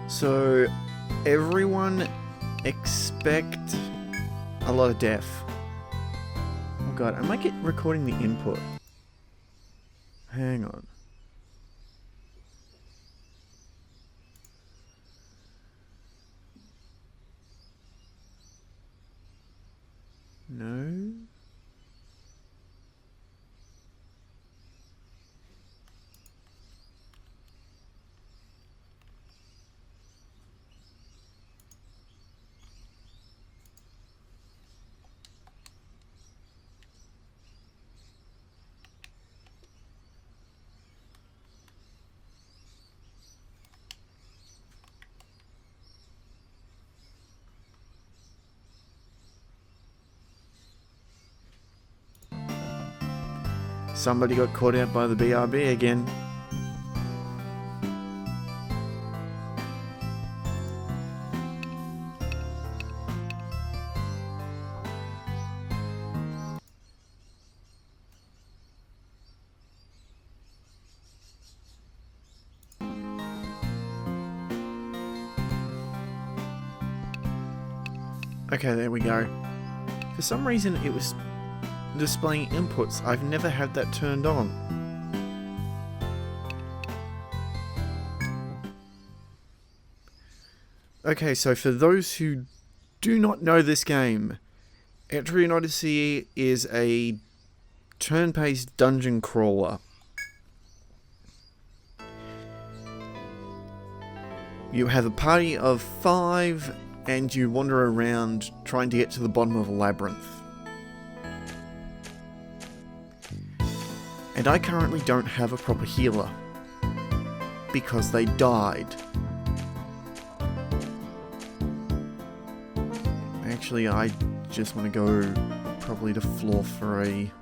So, everyone expect a lot of death. Oh god, I might get recording the input. Hang on. No? Somebody got caught out by the BRB again. Okay, there we go. For some reason it was displaying inputs. I've never had that turned on. Okay, so for those who do not know this game, Etrian Odyssey is a turn-based dungeon crawler. You have a party of 5 and you wander around trying to get to the bottom of a labyrinth. And I currently don't have a proper healer because they died. Actually, I just want to go probably to floor 3.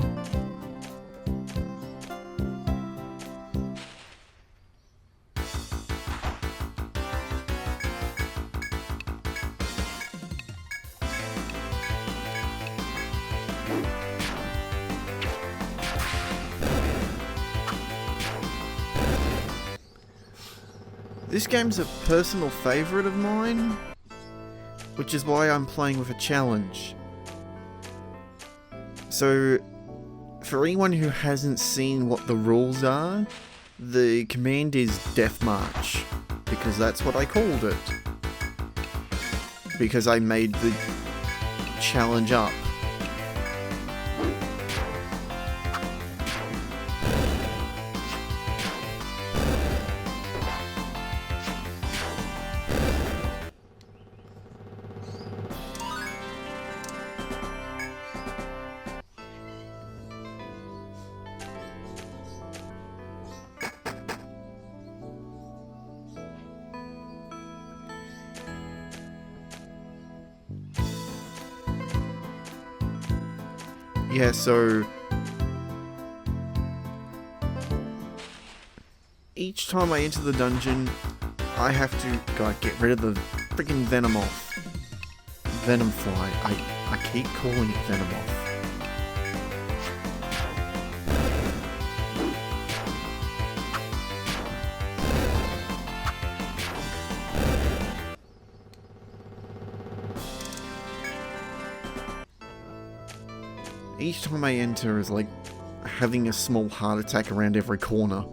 This game's a personal favourite of mine, which is why I'm playing with a challenge. So, for anyone who hasn't seen what the rules are, the command is Death March, because that's what I called it. Because I made the challenge up. Yeah, so each time I enter the dungeon, I have to get rid of the freaking Venom off. Venom fly. I keep calling it Venom off. Each time I enter is like having a small heart attack around every corner.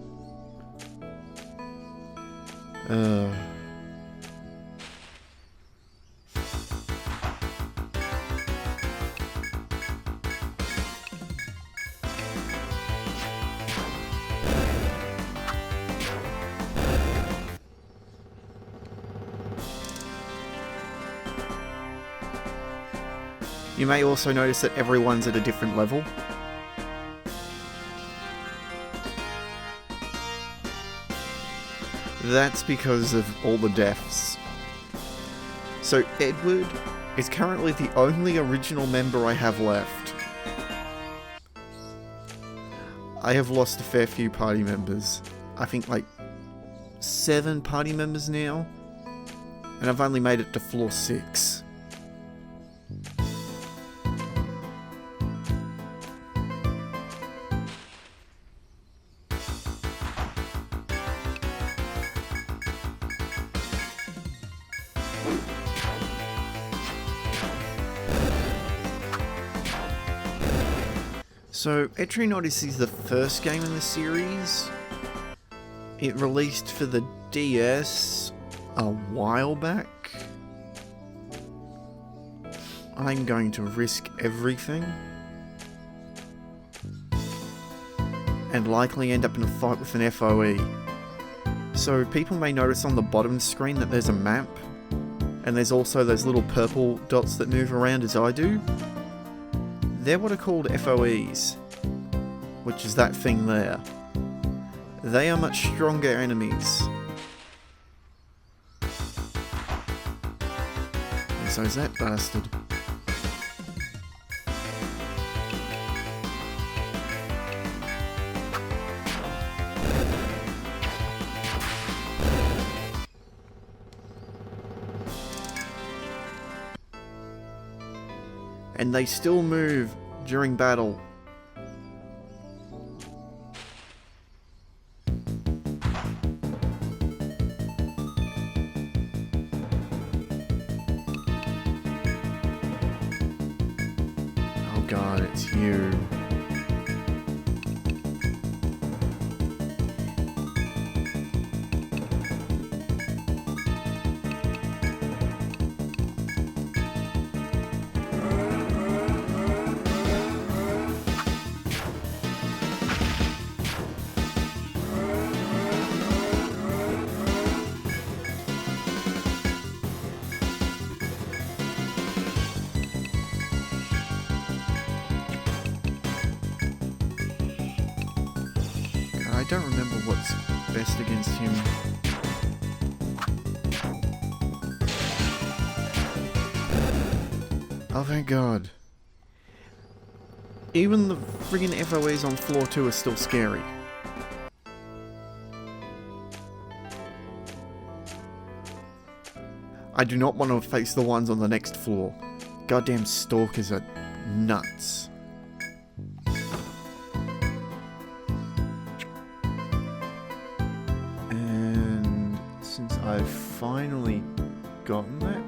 You may also notice that everyone's at a different level. That's because of all the deaths. So Edward is currently the only original member I have left. I have lost a fair few party members. I think like 7 party members now. And I've only made it to floor 6. So, Etrian Odyssey is the first game in the series. It released for the DS a while back. I'm going to risk everything and likely end up in a fight with an FOE. So people may notice on the bottom screen that there's a map, and there's also those little purple dots that move around as I do. They're what are called FOEs, which is that thing there. They are much stronger enemies. And so is that bastard. And they still move during battle. Oh god, it's you. I don't remember what's best against him. Oh, thank God. Even the friggin' FOEs on floor 2 are still scary. I do not want to face the ones on the next floor. Goddamn stalkers are nuts. And since I've finally gotten that,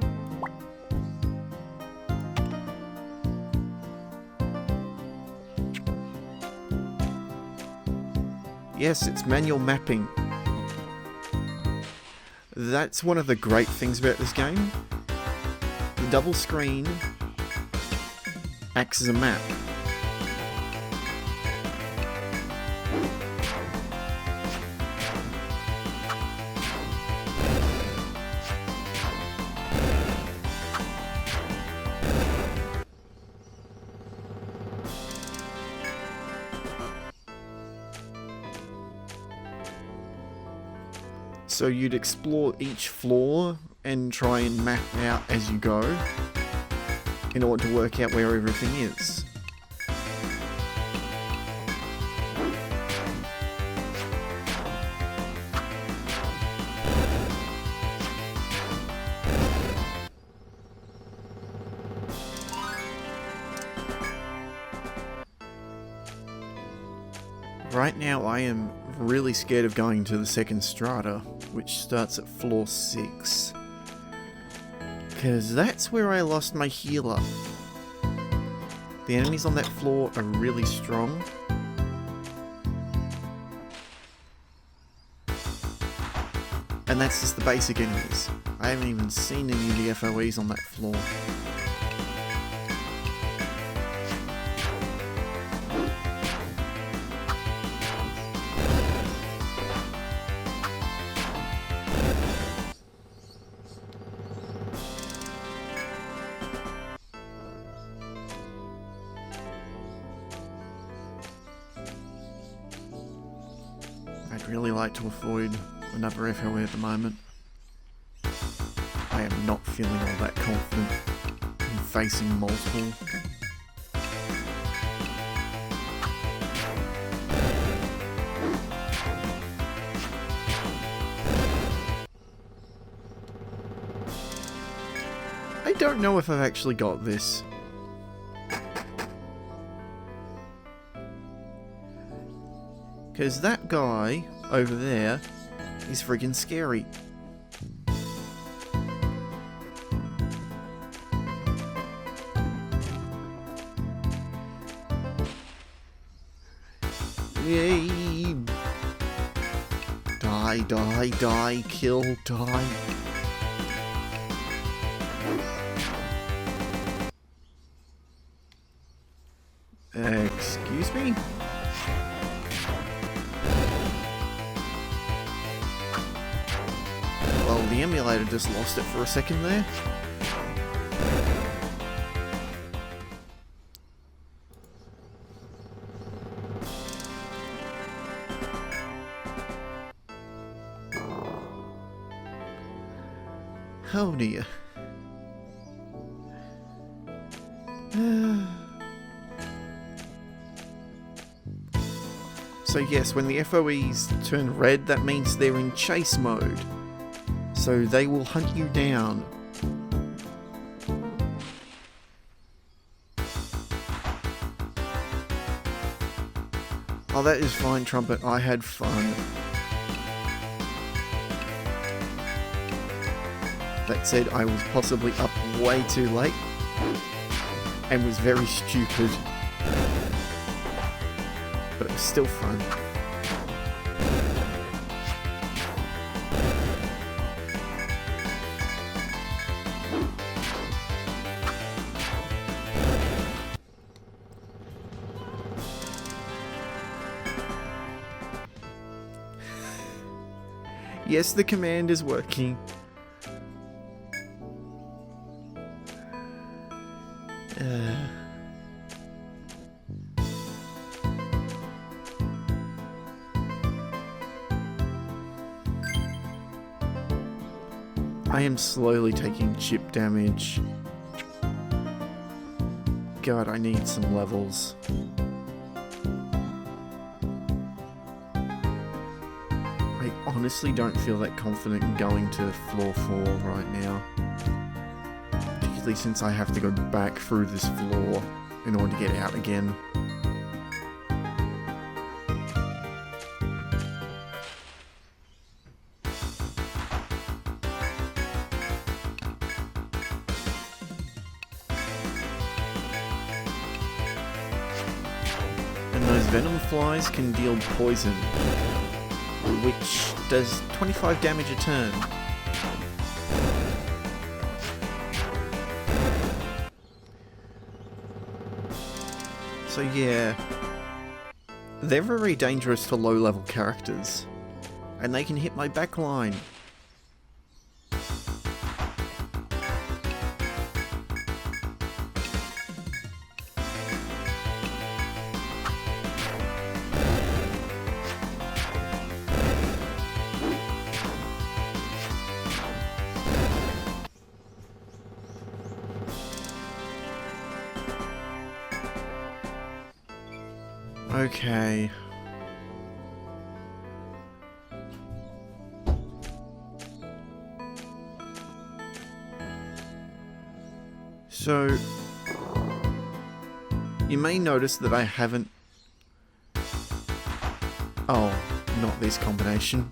yes, it's manual mapping. That's one of the great things about this game. The double screen acts as a map. So you'd explore each floor and try and map out as you go in order to work out where everything is. Right now I am really scared of going to the second strata, which starts at floor 6. Because that's where I lost my healer. The enemies on that floor are really strong. And that's just the basic enemies. I haven't even seen any of the FOEs on that floor. I'd really like to avoid another FOE at the moment. I am not feeling all that confident in facing multiple. I don't know if I've actually got this. Because that guy over there is freaking scary. me! Die, die, die, kill, die. Excuse me? Well, the emulator just lost it for a second there. Oh dear. So yes, when the FOEs turn red, that means they're in chase mode. So they will hunt you down. Oh, that is fine, Trumpet. I had fun. That said, I was possibly up way too late and was very stupid. But it was still fun. Yes, the command is working. I am slowly taking chip damage. God, I need some levels. I honestly don't feel that confident in going to floor 4 right now. Particularly since I have to go back through this floor in order to get out again. And those venom flies can deal poison, which does 25 damage a turn. So yeah, they're very dangerous to low-level characters, and they can hit my backline. Okay. So, you may notice that I haven't... Oh, not this combination.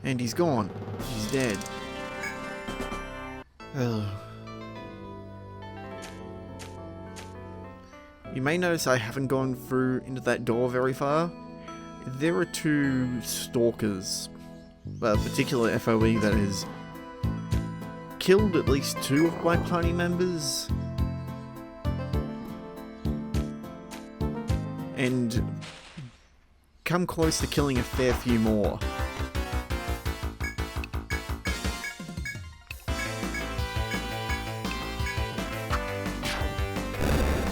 And he's gone. He's dead. Ugh. You may notice I haven't gone through into that door very far. There are 2 stalkers. Well, a particular FOE that has killed at least 2 of my party members. And come close to killing a fair few more.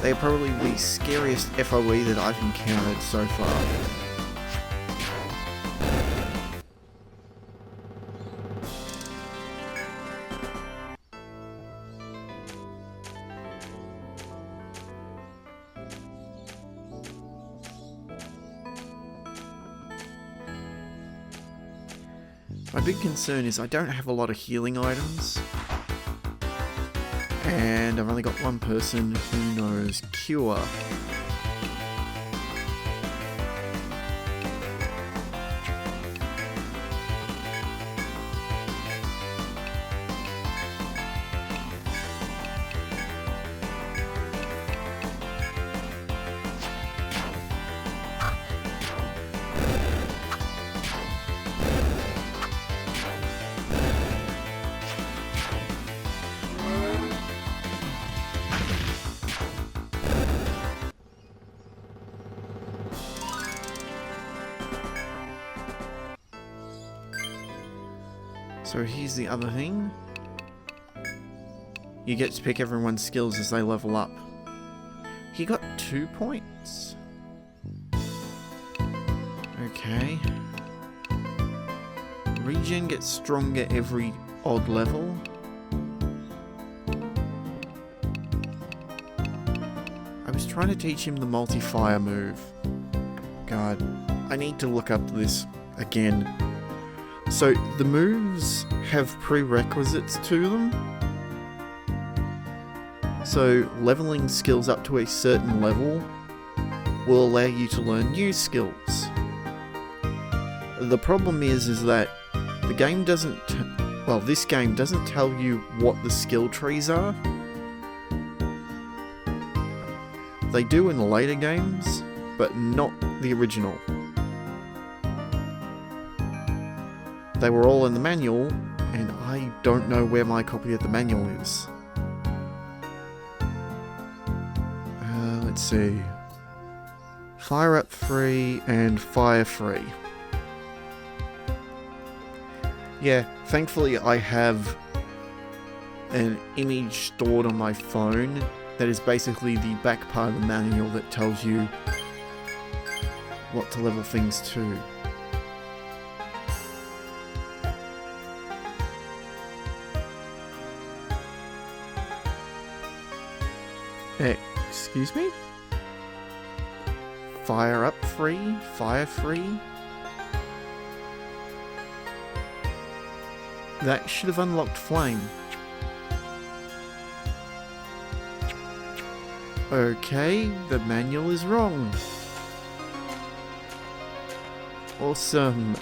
They're probably the scariest FOE that I've encountered so far. My big concern is I don't have a lot of healing items. And I've only got one person who knows Cure. So here's the other thing. You get to pick everyone's skills as they level up. He got 2 points. Okay. Regen gets stronger every odd level. I was trying to teach him the multi-fire move. God, I need to look up this again. So, the moves have prerequisites to them. So, leveling skills up to a certain level will allow you to learn new skills. The problem is that the game doesn't... well, this game doesn't tell you what the skill trees are. They do in the later games, but not the original. They were all in the manual, and I don't know where my copy of the manual is. Let's see. Fire up 3 and fire 3. Yeah, thankfully I have an image stored on my phone that is basically the back part of the manual that tells you what to level things to. Excuse me? Fire up 3? Fire 3? That should have unlocked flame. Okay, the manual is wrong. Awesome.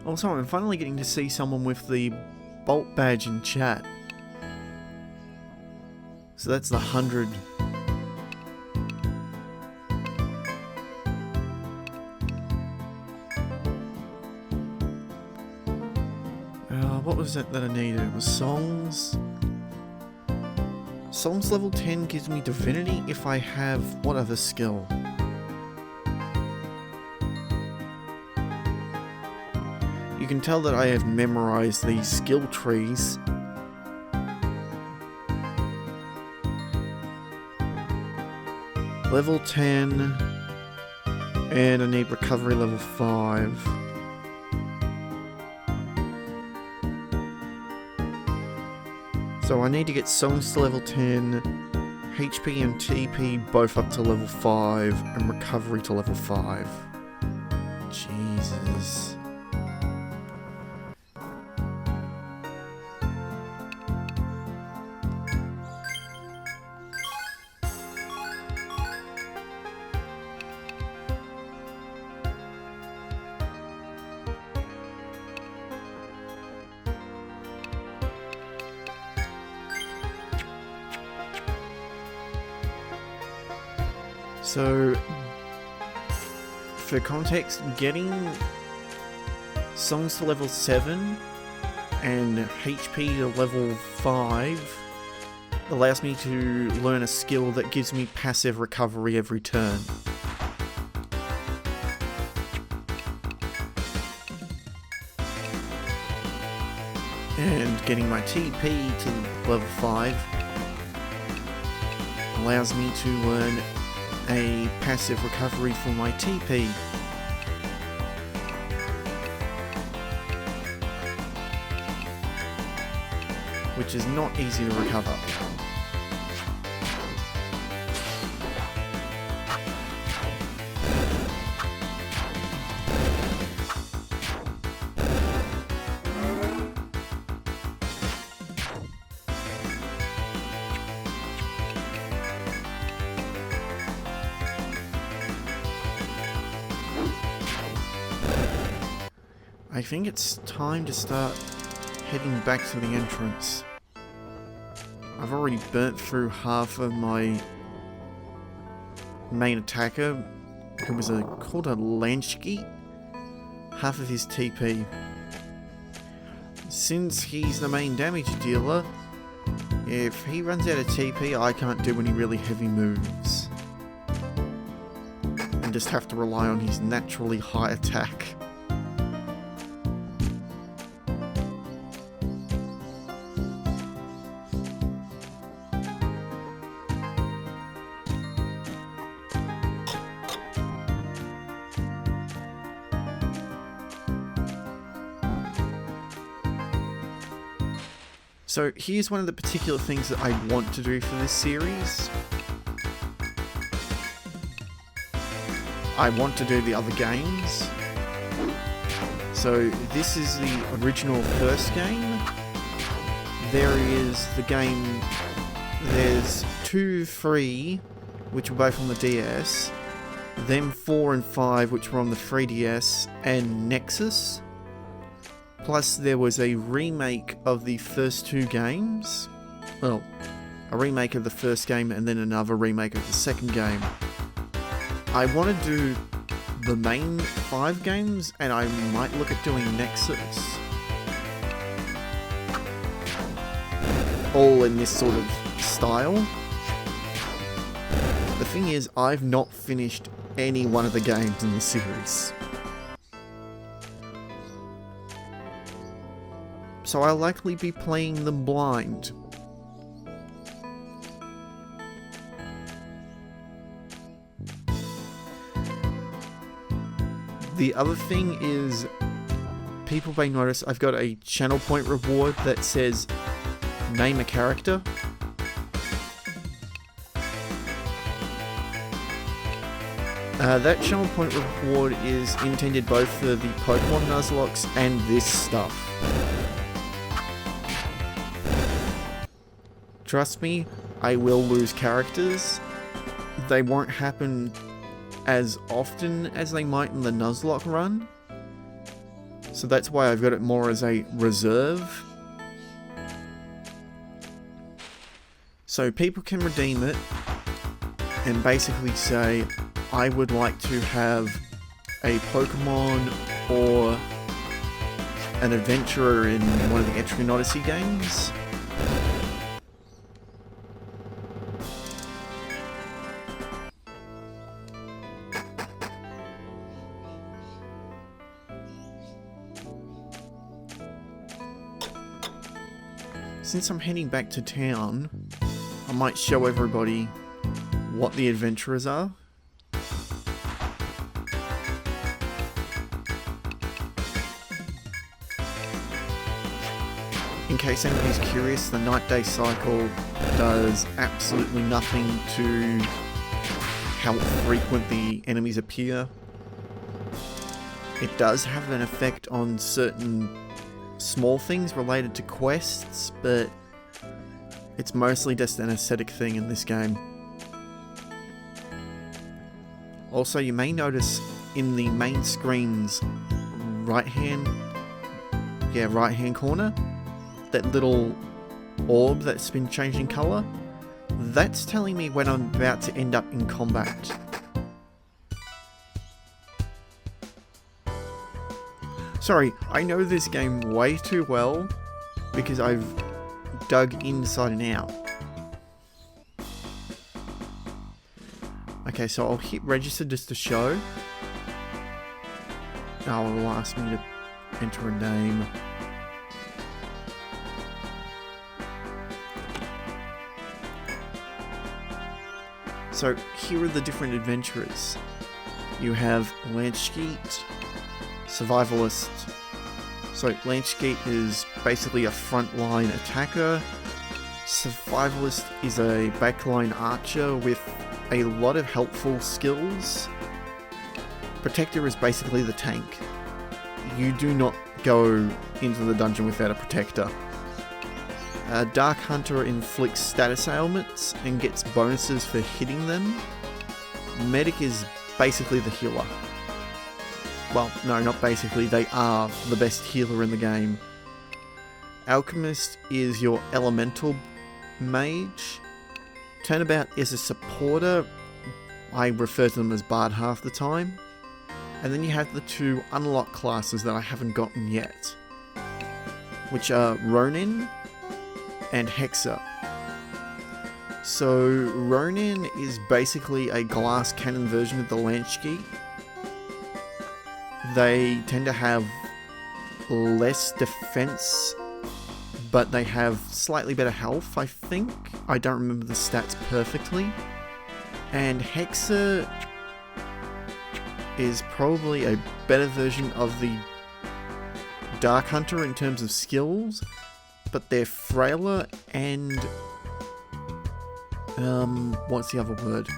Also, I'm finally getting to see someone with the Bolt badge in chat. So that's the 100. What was it that I needed? It was songs. Songs level 10 gives me divinity if I have... what other skill? You can tell that I have memorized these skill trees. Level 10, and I need recovery level 5. So I need to get songs to level 10, HP and TP both up to level 5, and recovery to level 5. Jesus. So, for context, getting songs to level 7 and HP to level 5 allows me to learn a skill that gives me passive recovery every turn. And getting my TP to level 5 allows me to earn a passive recovery for my TP. Which is not easy to recover. I think it's time to start heading back to the entrance. I've already burnt through half of my main attacker, who was called a Lanchki, half of his TP. Since he's the main damage dealer, if he runs out of TP, I can't do any really heavy moves. And just have to rely on his naturally high attack. So here's one of the particular things that I want to do for this series. I want to do the other games. So this is the original first game. There is the game, there's 2, 3, which were both on the DS, then 4 and 5, which were on the 3DS, and Nexus. Plus there was a remake of the first 2 games. Well, a remake of the first game and then another remake of the second game. I want to do the main 5 games, and I might look at doing Nexus. All in this sort of style. The thing is, I've not finished any one of the games in the series. So I'll likely be playing them blind. The other thing is, people may notice I've got a channel point reward that says name a character. That channel point reward is intended both for the Pokemon Nuzlocke and this stuff. Trust me, I will lose characters. They won't happen as often as they might in the Nuzlocke run. So that's why I've got it more as a reserve. So people can redeem it and basically say, I would like to have a Pokemon or an adventurer in one of the Etrian Odyssey games. Since I'm heading back to town, I might show everybody what the adventurers are. In case anybody's curious, the night-day cycle does absolutely nothing to how frequent the enemies appear. It does have an effect on certain small things related to quests, but it's mostly just an aesthetic thing in this game. Also, you may notice in the main screen's right hand corner, that little orb that's been changing colour. That's telling me when I'm about to end up in combat. Sorry, I know this game way too well because I've dug inside and out. Okay, so I'll hit register just to show. Now it will ask me to enter a name. So here are the different adventurers. You have Landskeet, Survivalist. So Landskeet is basically a frontline attacker. Survivalist is a backline archer with a lot of helpful skills. Protector is basically the tank. You do not go into the dungeon without a protector. Dark Hunter inflicts status ailments and gets bonuses for hitting them. Medic is basically the healer. Well, no, not basically, they are the best healer in the game. Alchemist is your elemental mage. Turnabout is a supporter. I refer to them as Bard half the time. And then you have the two unlocked classes that I haven't gotten yet, which are Ronin and Hexer. So Ronin is basically a glass cannon version of the Landskeet. They tend to have less defense, but they have slightly better health, I think. I don't remember the stats perfectly. And Hexer is probably a better version of the Dark Hunter in terms of skills, but they're frailer and what's the other word?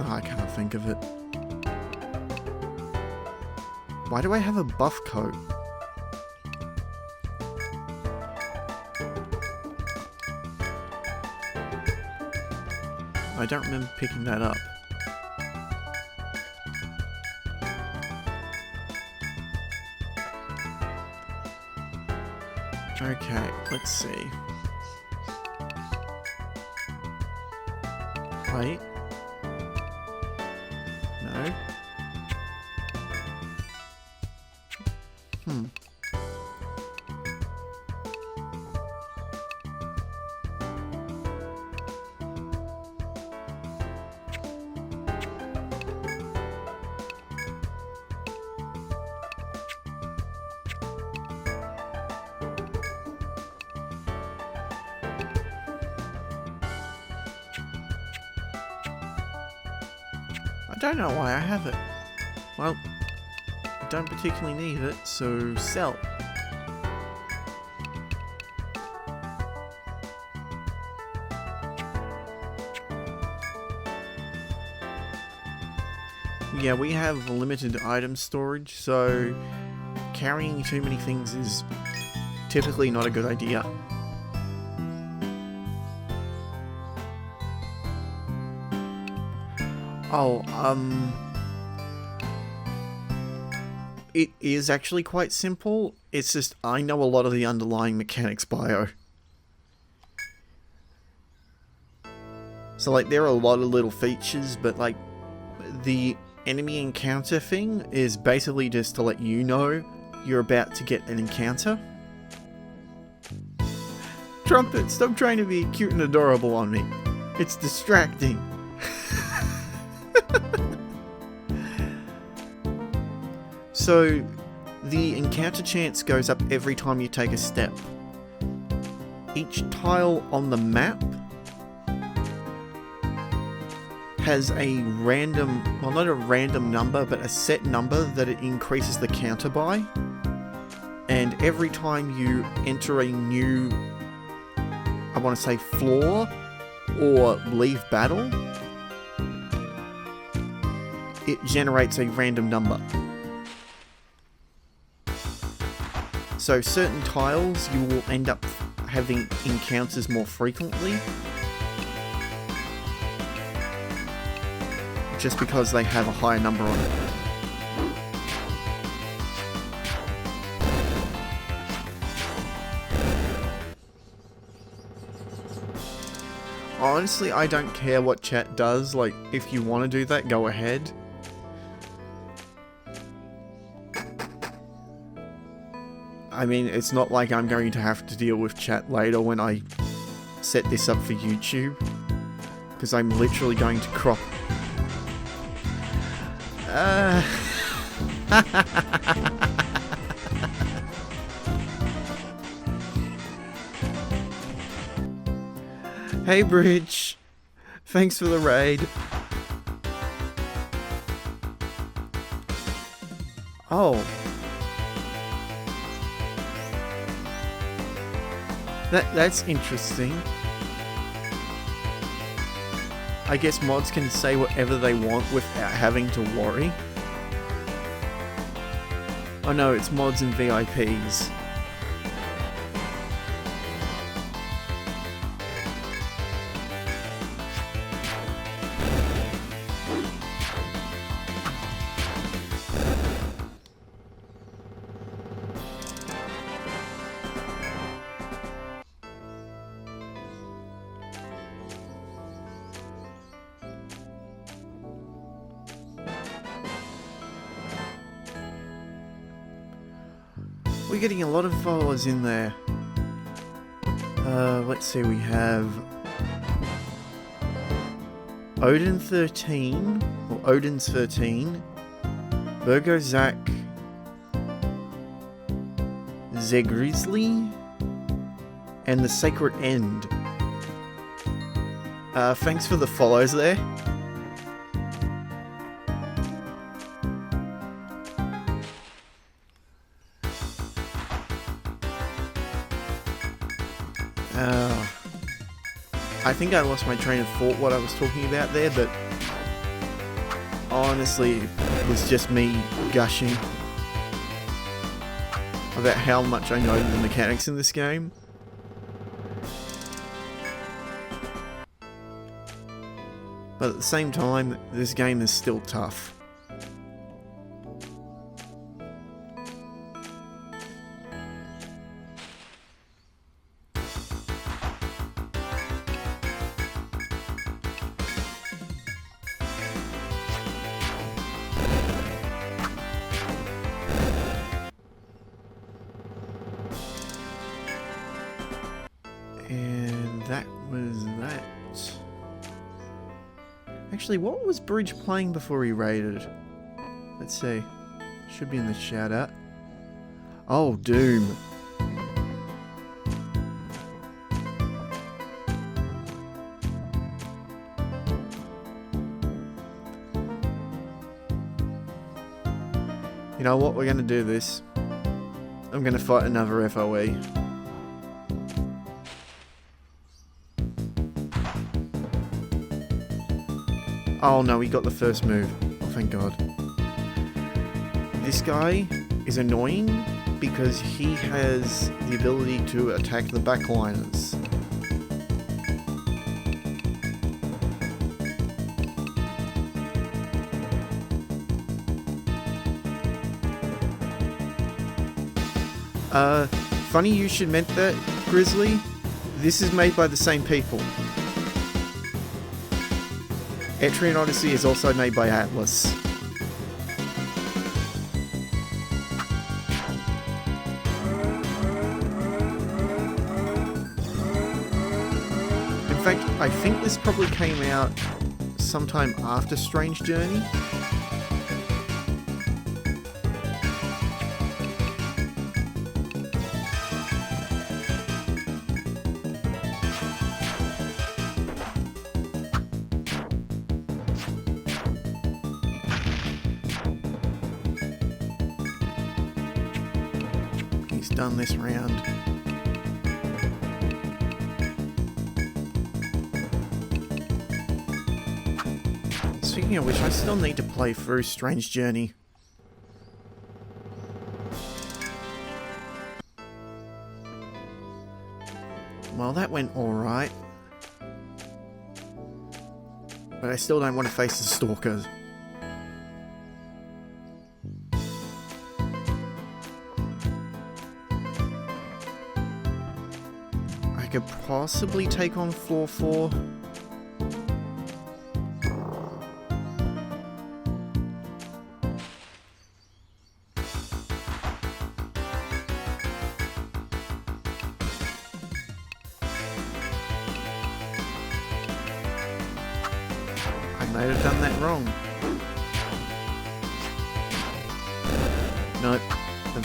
Oh, I can't think of it. Why do I have a buff coat? I don't remember picking that up. Okay, let's see. Wait. No. I don't know why I have it. Well, I don't particularly need it, so sell. Yeah, we have limited item storage, so carrying too many things is typically not a good idea. Oh, it is actually quite simple. It's just I know a lot of the underlying mechanics bio. So like there are a lot of little features, but like the enemy encounter thing is basically just to let you know you're about to get an encounter. Trumpet, stop trying to be cute and adorable on me. It's distracting. So, the encounter chance goes up every time you take a step. Each tile on the map has a random, well not a random number, but a set number that it increases the counter by. And every time you enter a new, I want to say floor, or leave battle, it generates a random number. So certain tiles you will end up having encounters more frequently, just because they have a higher number on it. Honestly, I don't care what chat does, like, if you want to do that, go ahead. I mean, it's not like I'm going to have to deal with chat later when I set this up for YouTube, because I'm literally going to crop... Hey, Bridge. Thanks for the raid. Oh. That's interesting. I guess mods can say whatever they want without having to worry. Oh no, it's mods and VIPs. We're getting a lot of followers in there. Let's see, we have Odin 13, or Odin's 13, Virgo Zach, Zegrizzly, and the Sacred End. Thanks for the follows there. I think I lost my train of thought what I was talking about there, but honestly, it was just me gushing about how much I know the mechanics in this game. But at the same time, this game is still tough. And that was that. Actually, what was Bridge playing before he raided? Let's see. Should be in the shout out. Oh, Doom. You know what? We're going to do this. I'm going to fight another FOE. Oh no, he got the first move. Oh, thank God. This guy is annoying because he has the ability to attack the backliners. Funny you should mention that, Grizzly. This is made by the same people. Etrian Odyssey is also made by Atlas. In fact, I think this probably came out sometime after Strange Journey. Done this round. Speaking of which, I still need to play through Strange Journey. Well, that went alright. But I still don't want to face the Stalkers. I could possibly take on floor 4. I might have done that wrong. Nope, the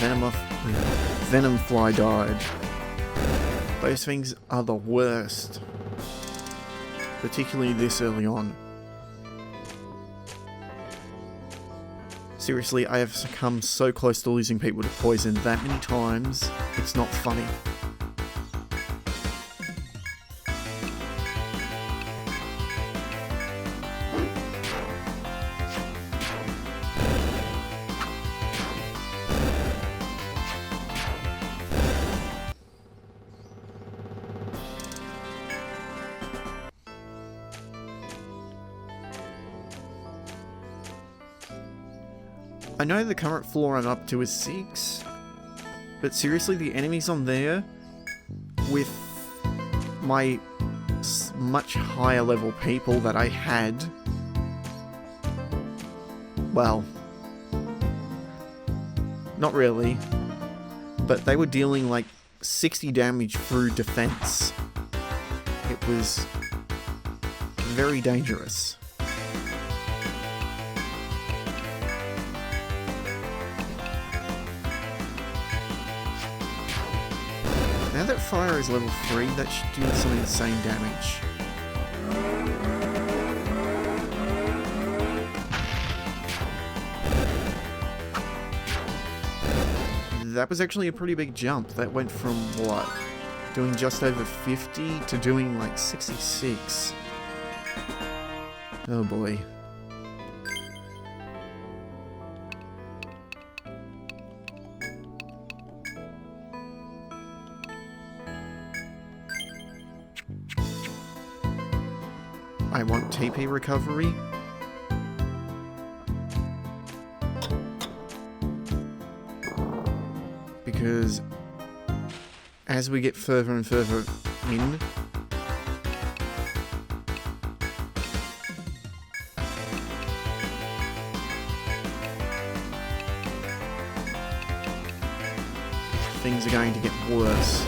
Venom Fly died. Those things are the worst. particularly this early on. Seriously, I have come so close to losing people to poison that many times, it's not funny. I know the current floor I'm up to is 6, but seriously, the enemies on there, with my much higher level people that I had, well, not really, but they were dealing like 60 damage through defense. It was very dangerous. Now that fire is level 3, that should do some insane damage. That was actually a pretty big jump. That went from, what, doing just over 50 to doing like 66. Oh boy. I want TP recovery. Because as we get further and further in, things are going to get worse.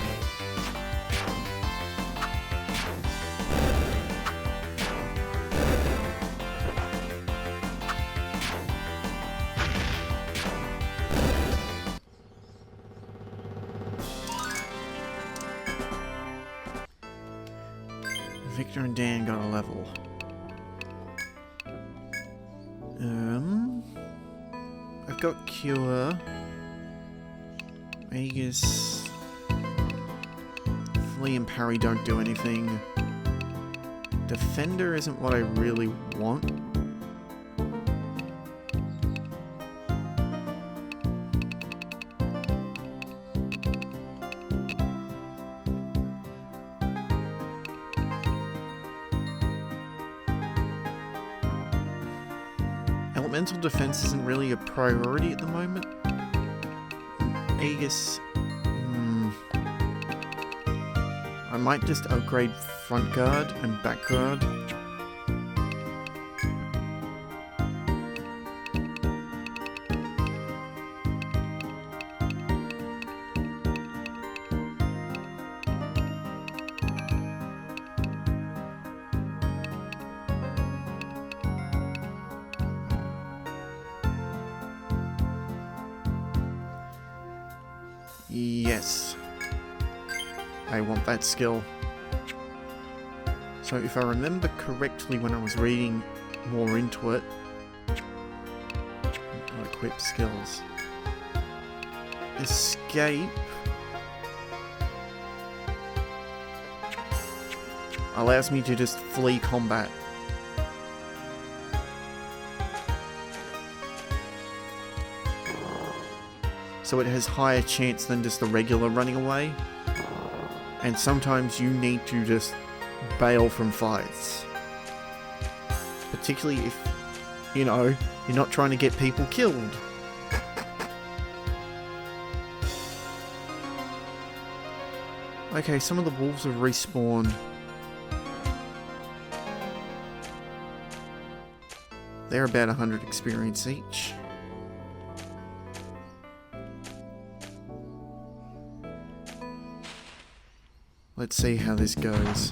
Victor and Dan got a level. I've got Cure. Aegis. Flee and Parry don't do anything. Defender isn't what I really want. Elemental defense isn't really a priority at the moment. Aegis... I might just upgrade front guard and back guard. Yes. I want that skill. So if I remember correctly when I was reading more into it, I'll equip skills. Escape allows me to just flee combat. So it has higher chance than just the regular running away. And sometimes you need to just bail from fights. Particularly if, you know, you're not trying to get people killed. Okay, some of the wolves have respawned. They're about 100 experience each. Let's see how this goes.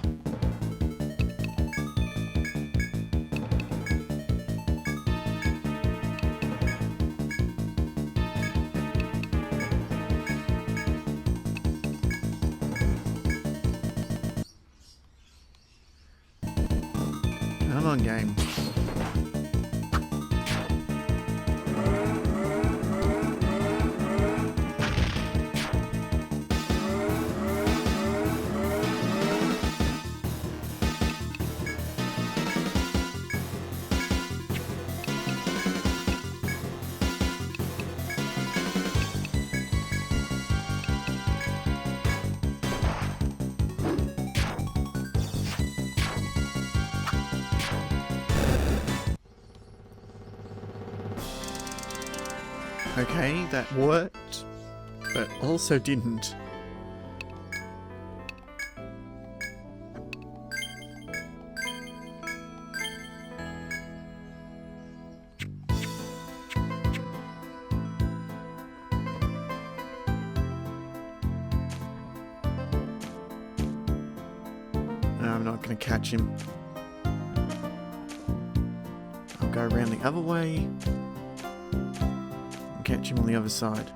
on, game. Okay, that worked, but also didn't. No, I'm not going to catch him. I'll go around the other way. Catch him on the other side.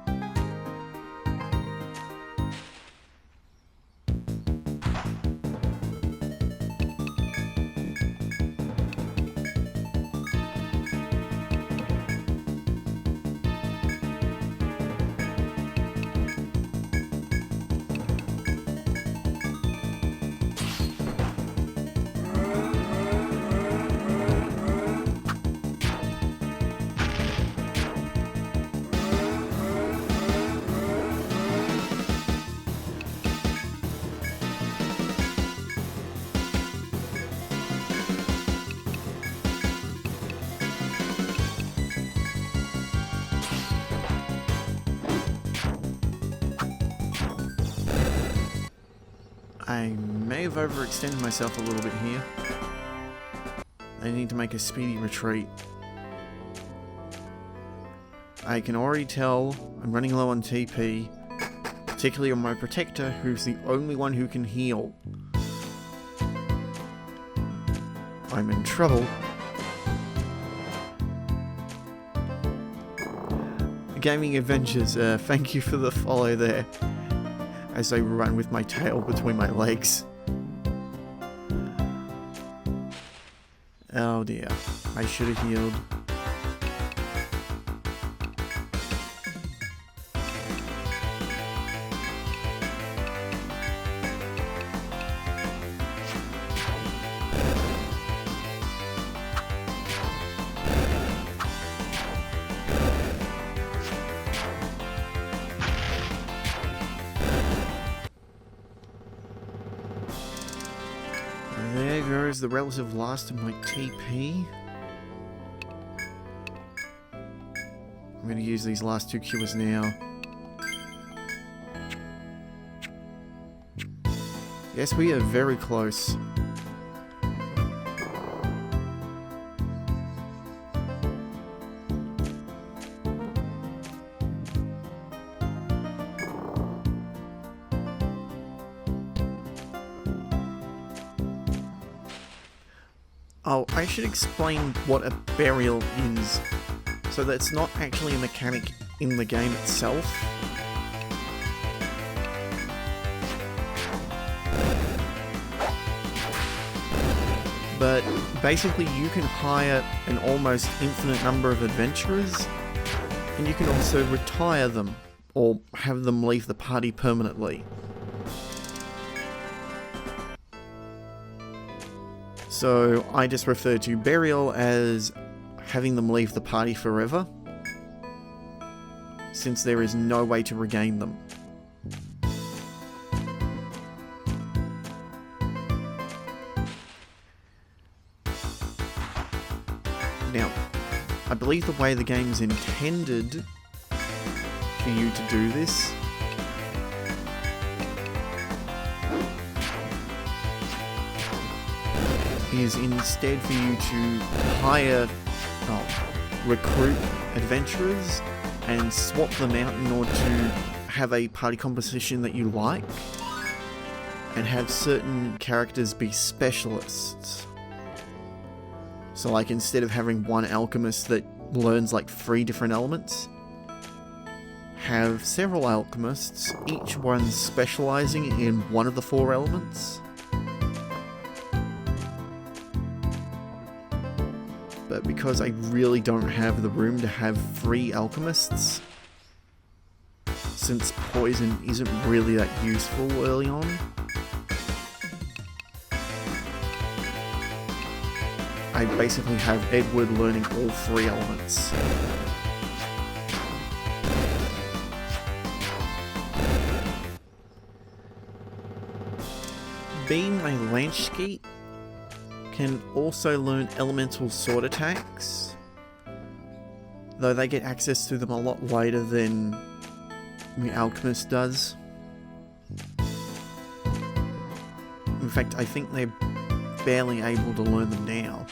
I may have overextended myself a little bit here. I need to make a speedy retreat. I can already tell I'm running low on TP, particularly on my protector, who's the only one who can heal. I'm in trouble. Gaming Adventures, thank you for the follow there, as I run with my tail between my legs. Oh dear, I should have healed. There goes the relative last of my TP. I'm going to use these last two cures now. Yes, we are very close. Oh, I should explain what a burial is. So that's not actually a mechanic in the game itself. But basically you can hire an almost infinite number of adventurers, and you can also retire them, or have them leave the party permanently. So I just refer to burial as having them leave the party forever, since there is no way to regain them. Now, I believe the way the game's intended for you to do this is instead for you to hire, recruit adventurers and swap them out in order to have a party composition that you like, and have certain characters be specialists. So like, instead of having one alchemist that learns like 3 different elements, have several alchemists, each one specializing in one of the 4 elements. but because I really don't have the room to have 3 alchemists, since poison isn't really that useful early on, I basically have Edward learning all 3 elements. Being my Lanchskeet can also learn elemental sword attacks, though they get access to them a lot later than the alchemist does. In fact, I think they're barely able to learn them now.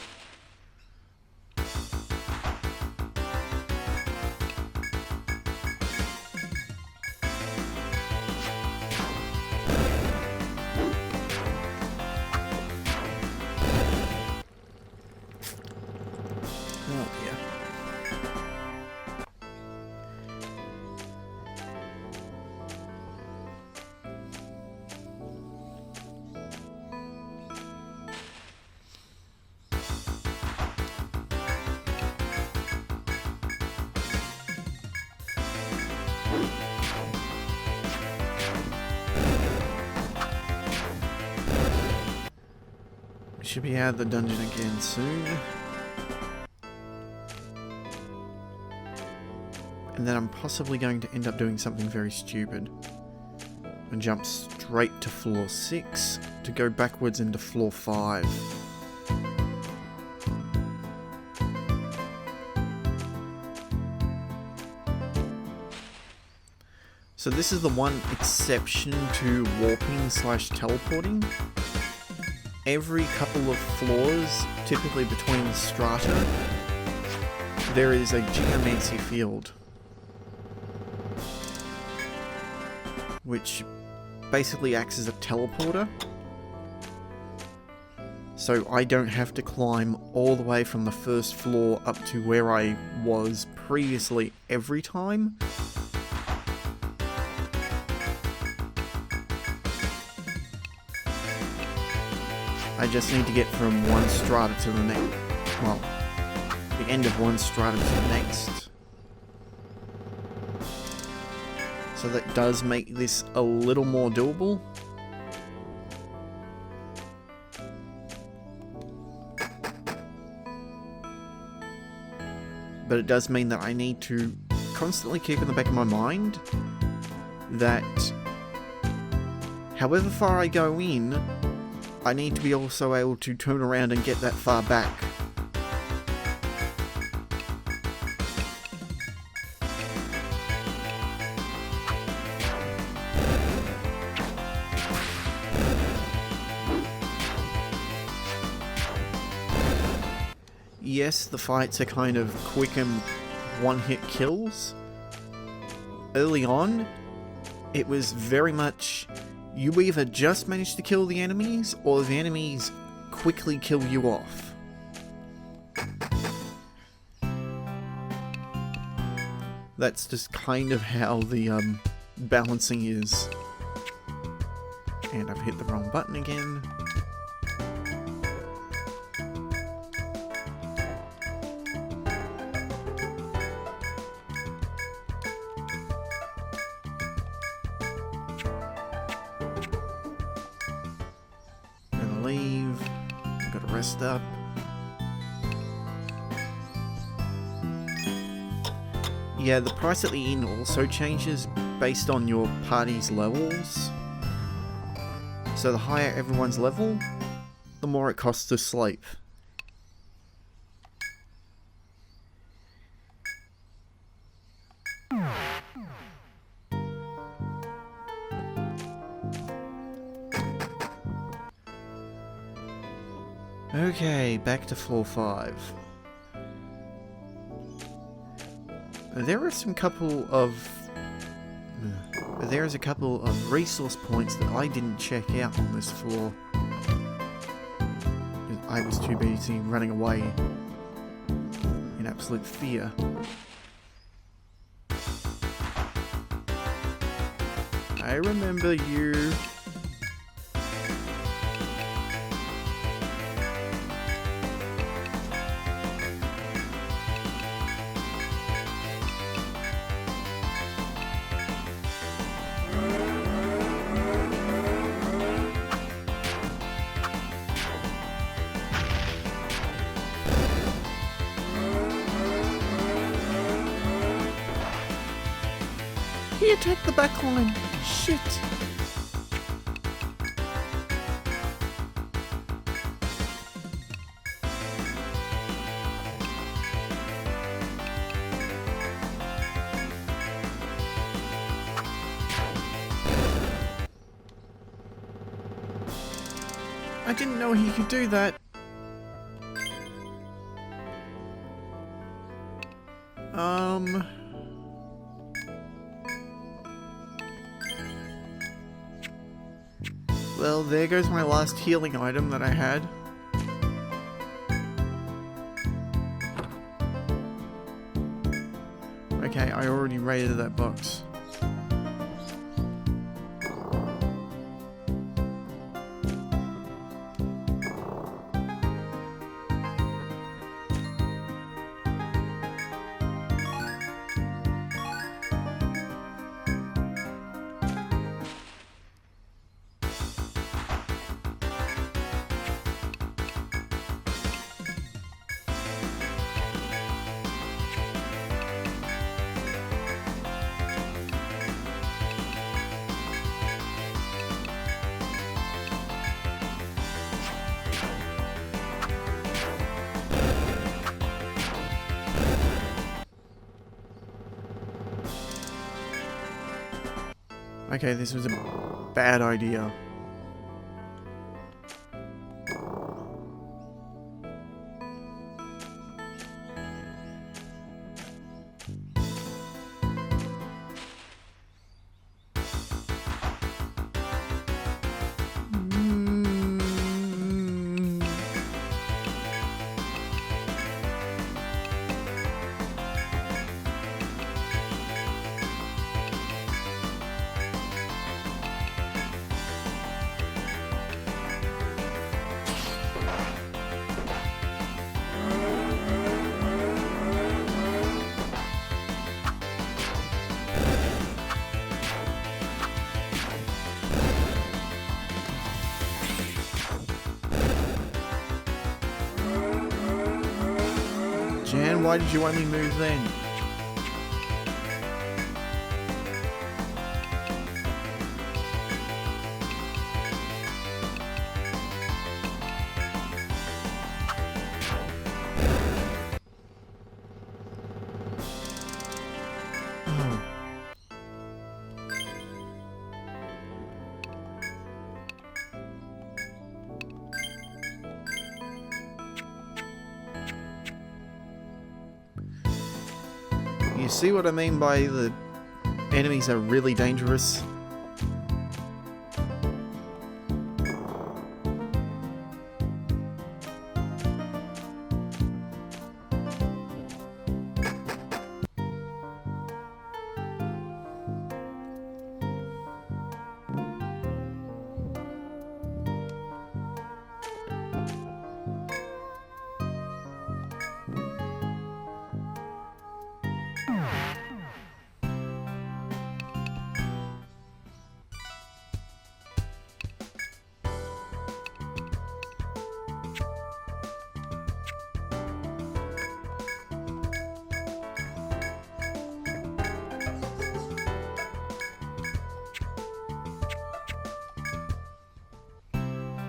Should be out of the dungeon again soon. And then I'm possibly going to end up doing something very stupid and jump straight to floor 6 to go backwards into floor 5. So this is the one exception to warping / teleporting. Every couple of floors, typically between the strata, there is a geomancy field, which basically acts as a teleporter. So I don't have to climb all the way from the first floor up to where I was previously every time. I just need to get from one strata to the next, well, the end of one strata to the next. So that does make this a little more doable. But it does mean that I need to constantly keep in the back of my mind that however far I go in, I need to be also able to turn around and get that far back. Yes, the fights are kind of quick and one-hit kills. Early on, it was very much you either just manage to kill the enemies, or the enemies quickly kill you off. That's just kind of how the balancing is. And I've hit the wrong button again. Leave. I've got to rest up. Yeah, the price at the inn also changes based on your party's levels. So the higher everyone's level, the more it costs to sleep. Okay, back to floor 5. There is a couple of resource points that I didn't check out on this floor. I was too busy running away in absolute fear. I remember you. He attacked the back line. Shit. I didn't know he could do that. Well, there goes my last healing item that I had. Okay, I already raided that box. Okay, this was a bad idea. Jan, why did you only move then? You see what I mean by the enemies are really dangerous?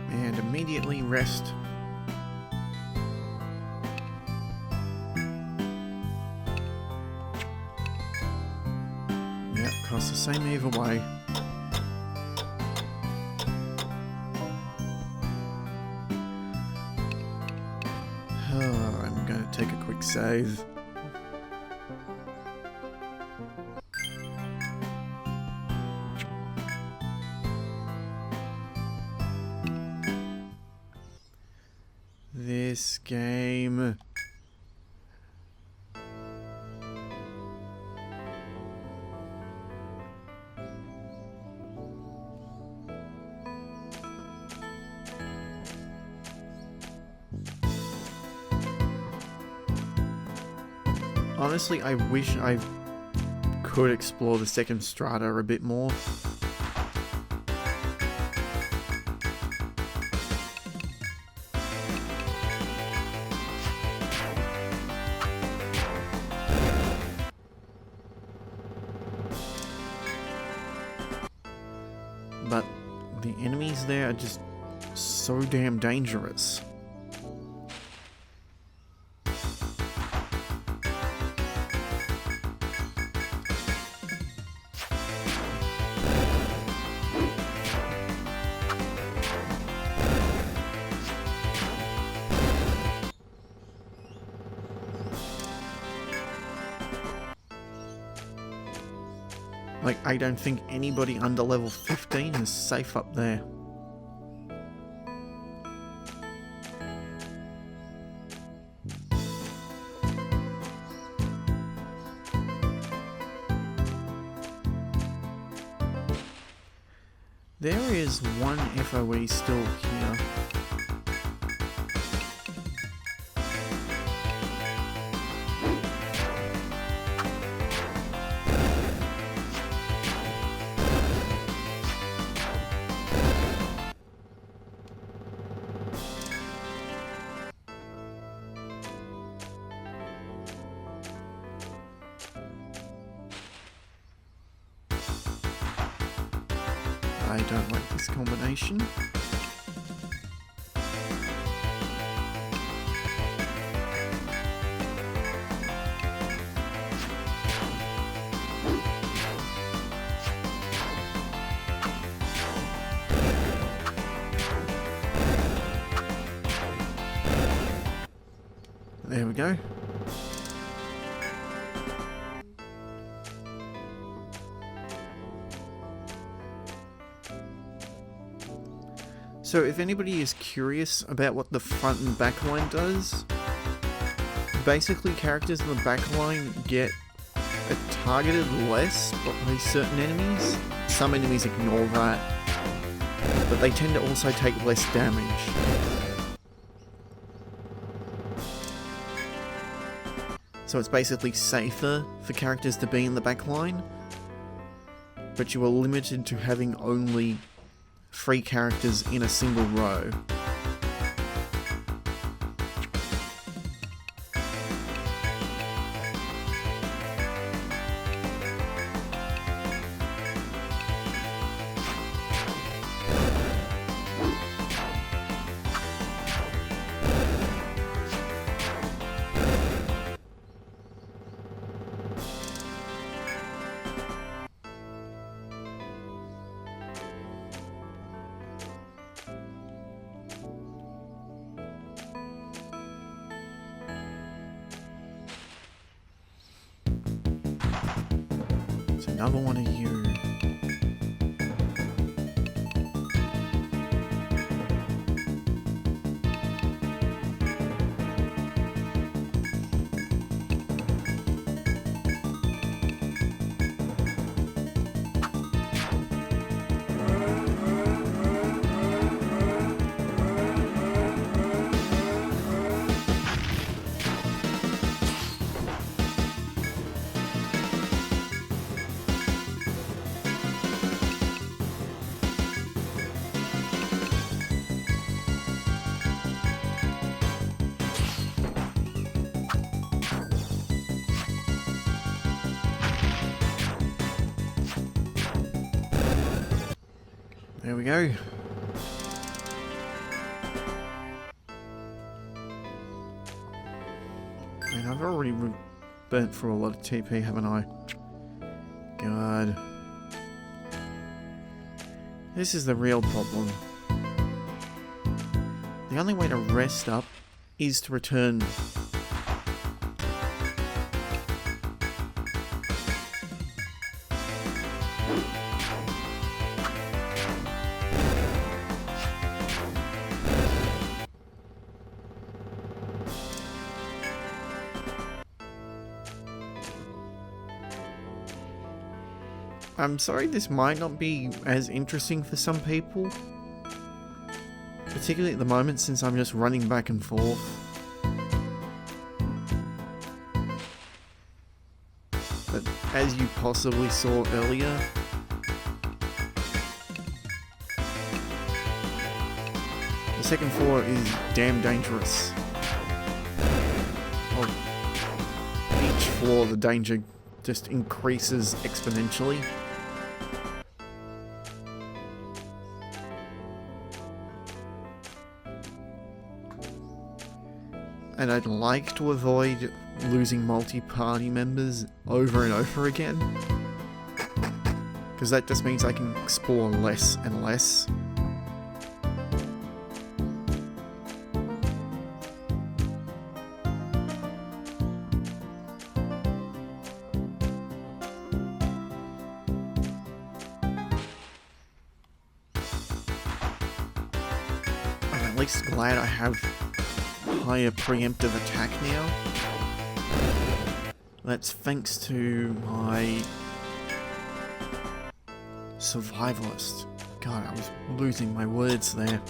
And immediately rest. Yep, costs the same either way. I'm gonna take a quick save. This game. Honestly, I wish I could explore the second strata a bit more. but the enemies there are just so damn dangerous. Like, I don't think anybody under level 15 is safe up there. There is one FOE still here. I don't like this combination. There we go. So if anybody is curious about what the front and back line does, basically characters in the back line get targeted less by certain enemies. Some enemies ignore that, but they tend to also take less damage. So it's basically safer for characters to be in the back line, but you are limited to having only 3 characters in a single row. Another one of you. There we go. And I've already burnt through a lot of TP, haven't I? God. This is the real problem. The only way to rest up is to return. I'm sorry this might not be as interesting for some people, particularly at the moment since I'm just running back and forth. But as you possibly saw earlier, the second floor is damn dangerous. Well, each floor the danger just increases exponentially. and I'd like to avoid losing multi-party members over and over again, because that just means I can explore less and less. I'm at least glad I have higher preemptive attack now. That's thanks to my survivalist. God, I was losing my words there.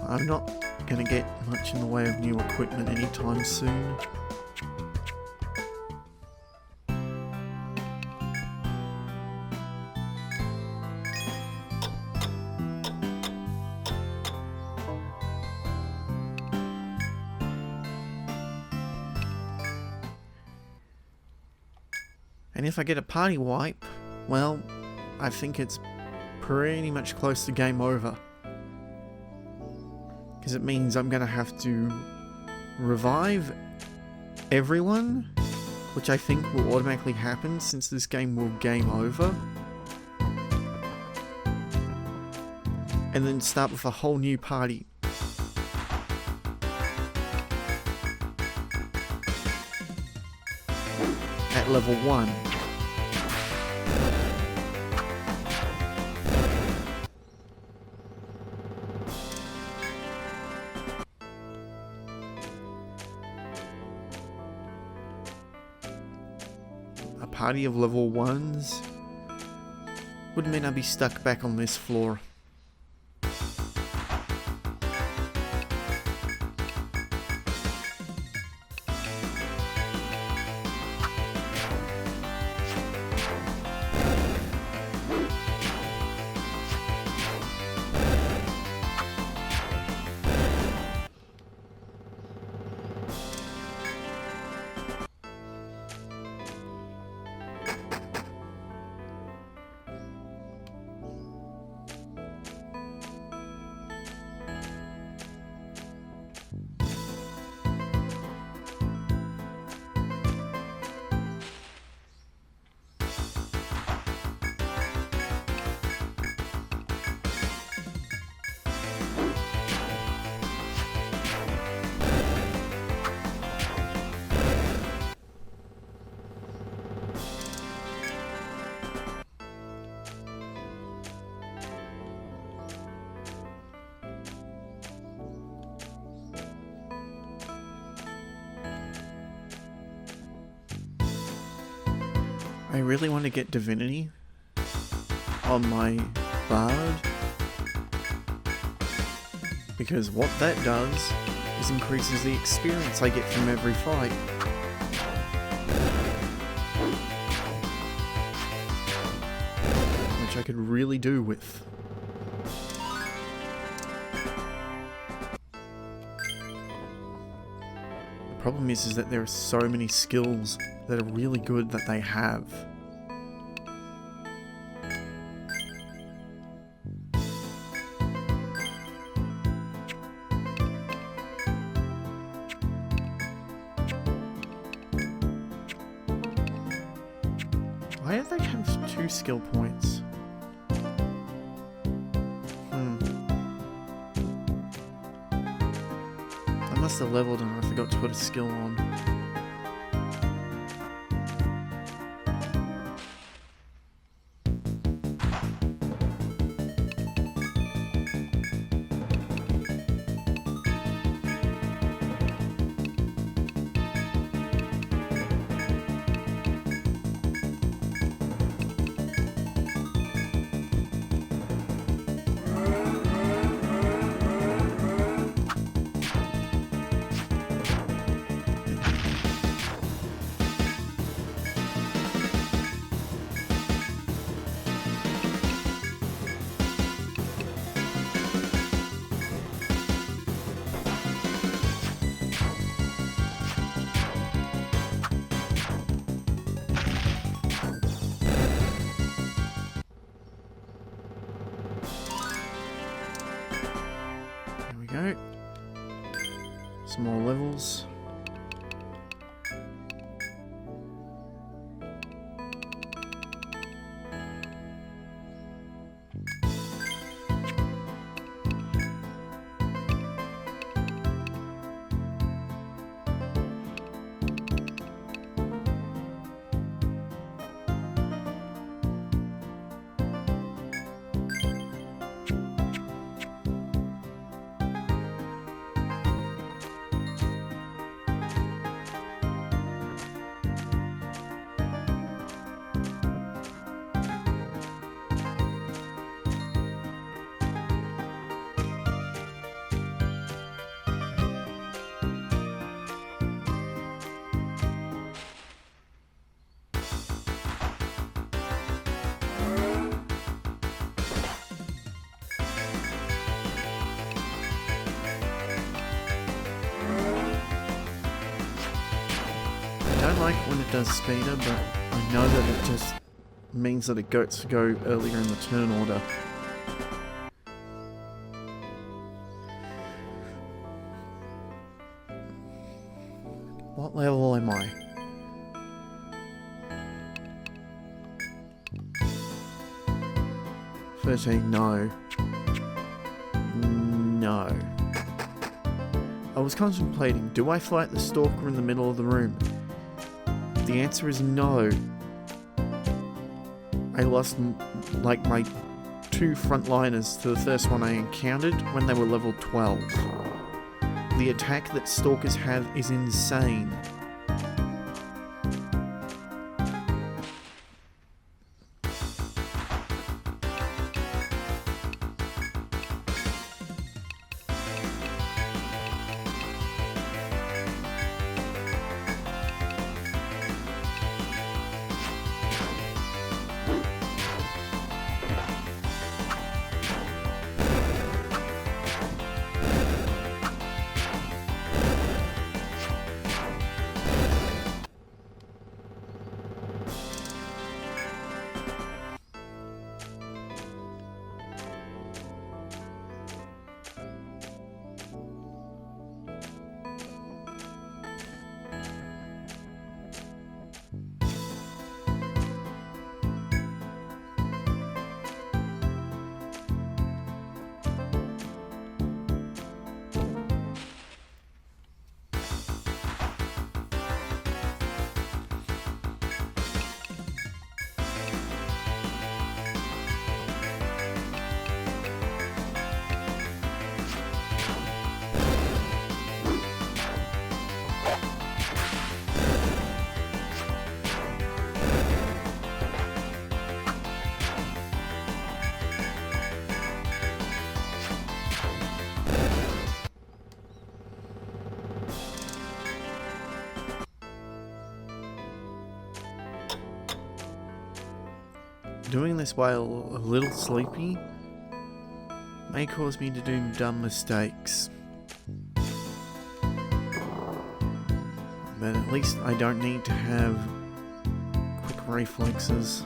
I'm not gonna get much in the way of new equipment anytime soon. And if I get a party wipe, well, I think it's pretty much close to game over. Because it means I'm going to have to revive everyone, which I think will automatically happen since this game will game over. And then start with a whole new party. At level 1. A party of level 1s would mean I'd be stuck back on this floor. I really want to get Divinity on my Bard, because what that does is increases the experience I get from every fight. Which I could really do with. The problem is that there are so many skills that are really good that they have. Why do they have 2 skill points? I must have leveled and I forgot to put a skill on. some more levels. I don't like when it does speeder, but I know that it just means that it gets to go earlier in the turn order. What level am I? No. No. I was contemplating, do I fight the stalker in the middle of the room? The answer is no. I lost like my 2 frontliners to the first one I encountered when they were level 12. The attack that stalkers have is insane. Doing this while a little sleepy may cause me to do dumb mistakes. But at least I don't need to have quick reflexes.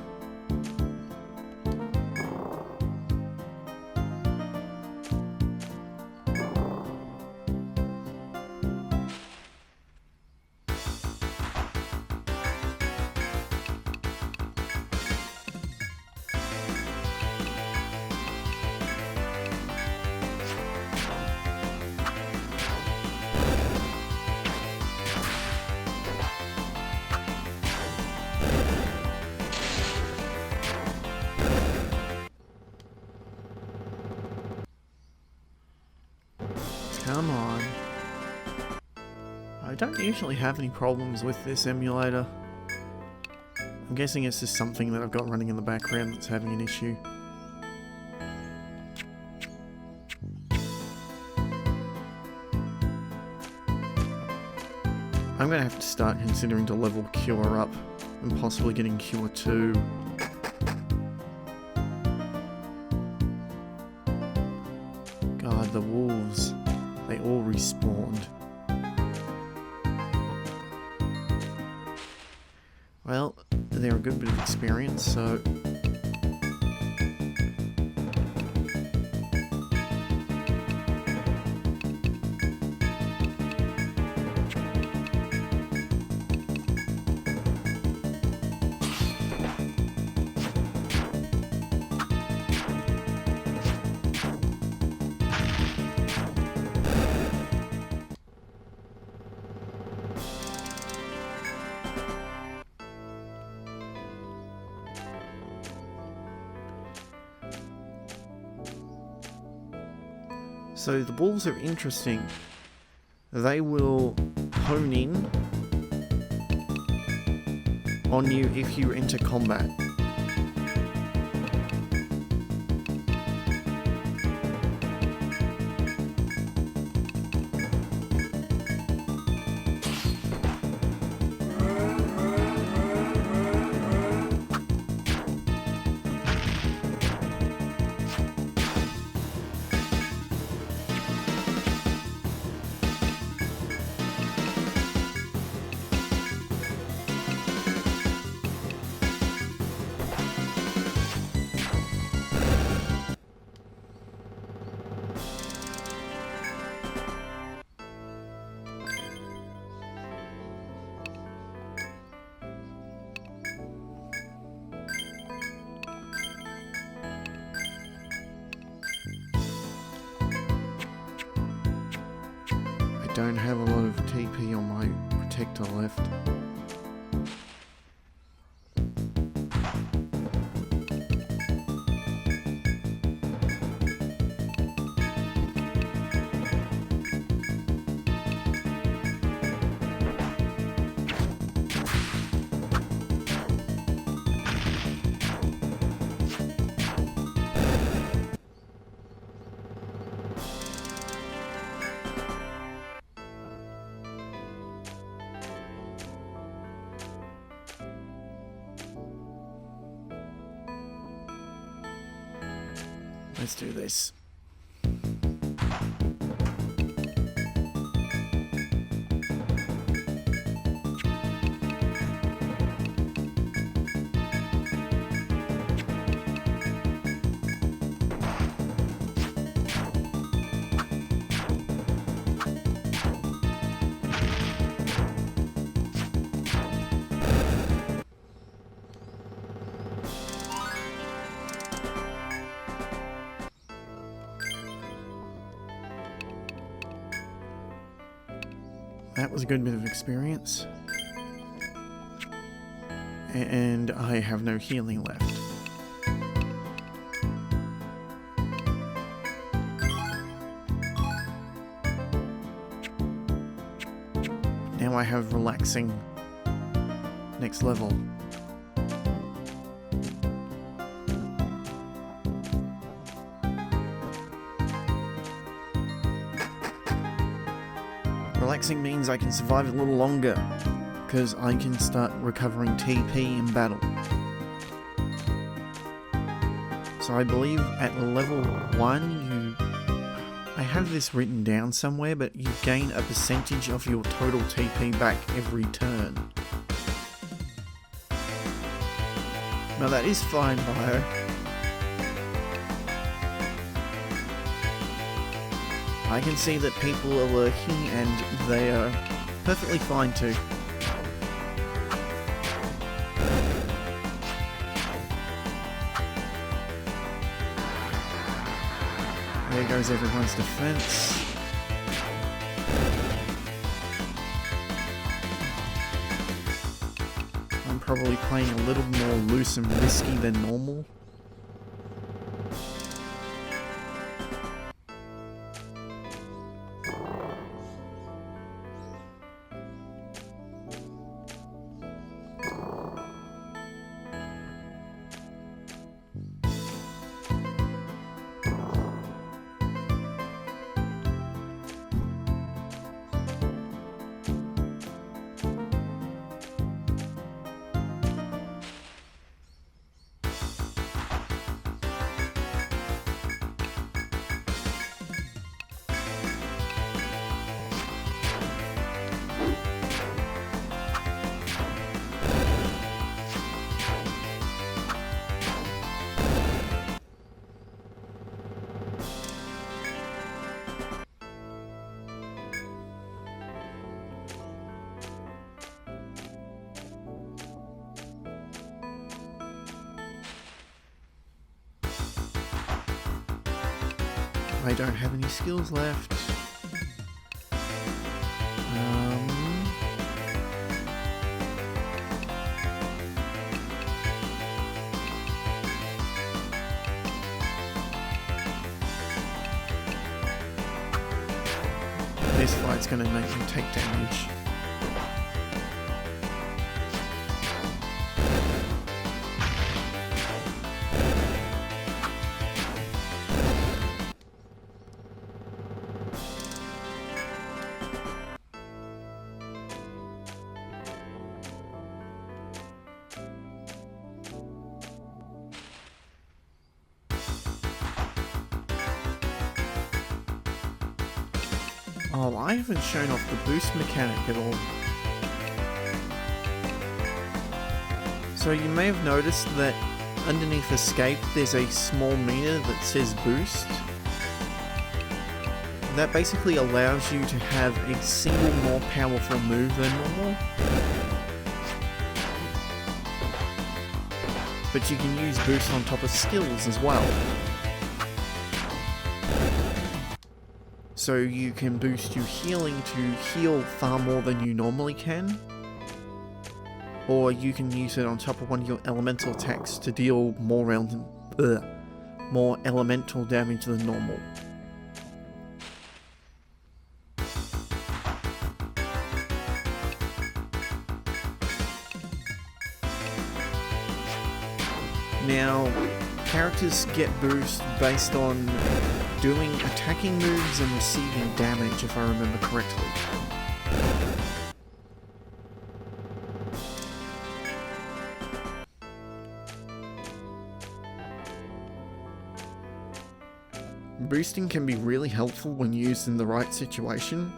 Come on. I don't usually have any problems with this emulator. I'm guessing it's just something that I've got running in the background that's having an issue. I'm gonna have to start considering to level Cure up and possibly getting Cure 2. God, the wolves. They all respawned. Well, they're a good bit of experience, so... So the balls are interesting. They will hone in on you if you enter combat. I don't have a lot of TP on my protector left. Let's do this. That was a good bit of experience. And I have no healing left. Now I have relaxing next level. Relaxing means I can survive a little longer, because I can start recovering TP in battle. So I believe at level 1 I have this written down somewhere, but you gain a percentage of your total TP back every turn. Now that is fine, Bio. I can see that people are lurking and they are perfectly fine too. There goes everyone's defense. I'm probably playing a little more loose and risky than normal. I don't have any skills left. boss fight's going to make you take damage. Oh, I haven't shown off the boost mechanic at all. So you may have noticed that underneath escape there's a small meter that says boost. That basically allows you to have a single more powerful move than normal. But you can use boost on top of skills as well. So you can boost your healing to heal far more than you normally can. Or you can use it on top of one of your elemental attacks to deal more elemental damage than normal. Now, characters get boost based on doing attacking moves and receiving damage, if I remember correctly. Boosting can be really helpful when used in the right situation,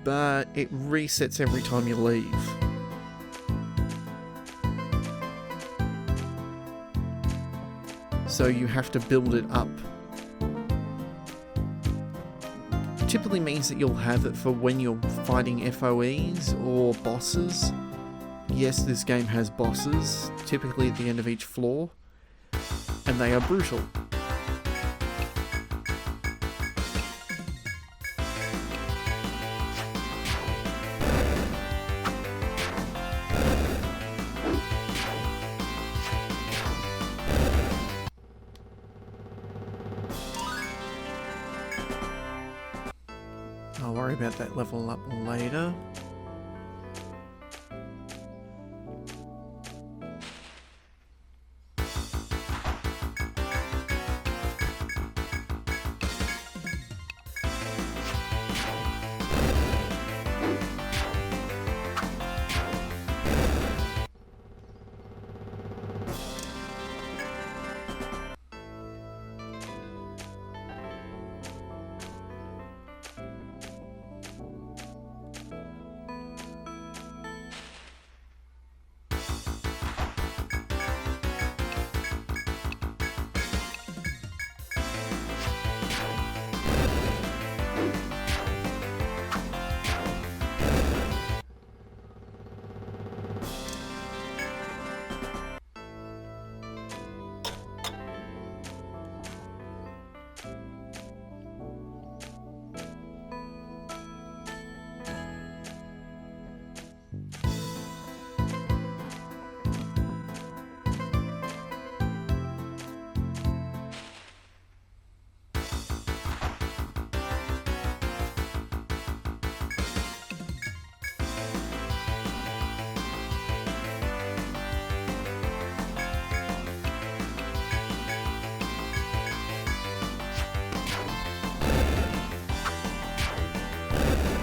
but it resets every time you leave. So you have to build it up. Typically means that you'll have it for when you're fighting FOEs or bosses. Yes, this game has bosses, typically at the end of each floor, and they are brutal. I'll worry about that level up later.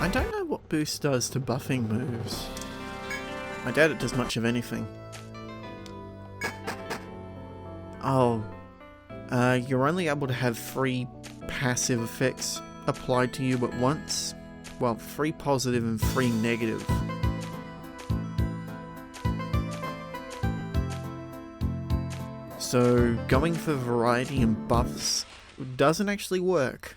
I don't know what boost does to buffing moves. I doubt it does much of anything. Oh, you're only able to have 3 passive effects applied to you at once. Well, 3 positive and 3 negative. So going for variety and buffs doesn't actually work,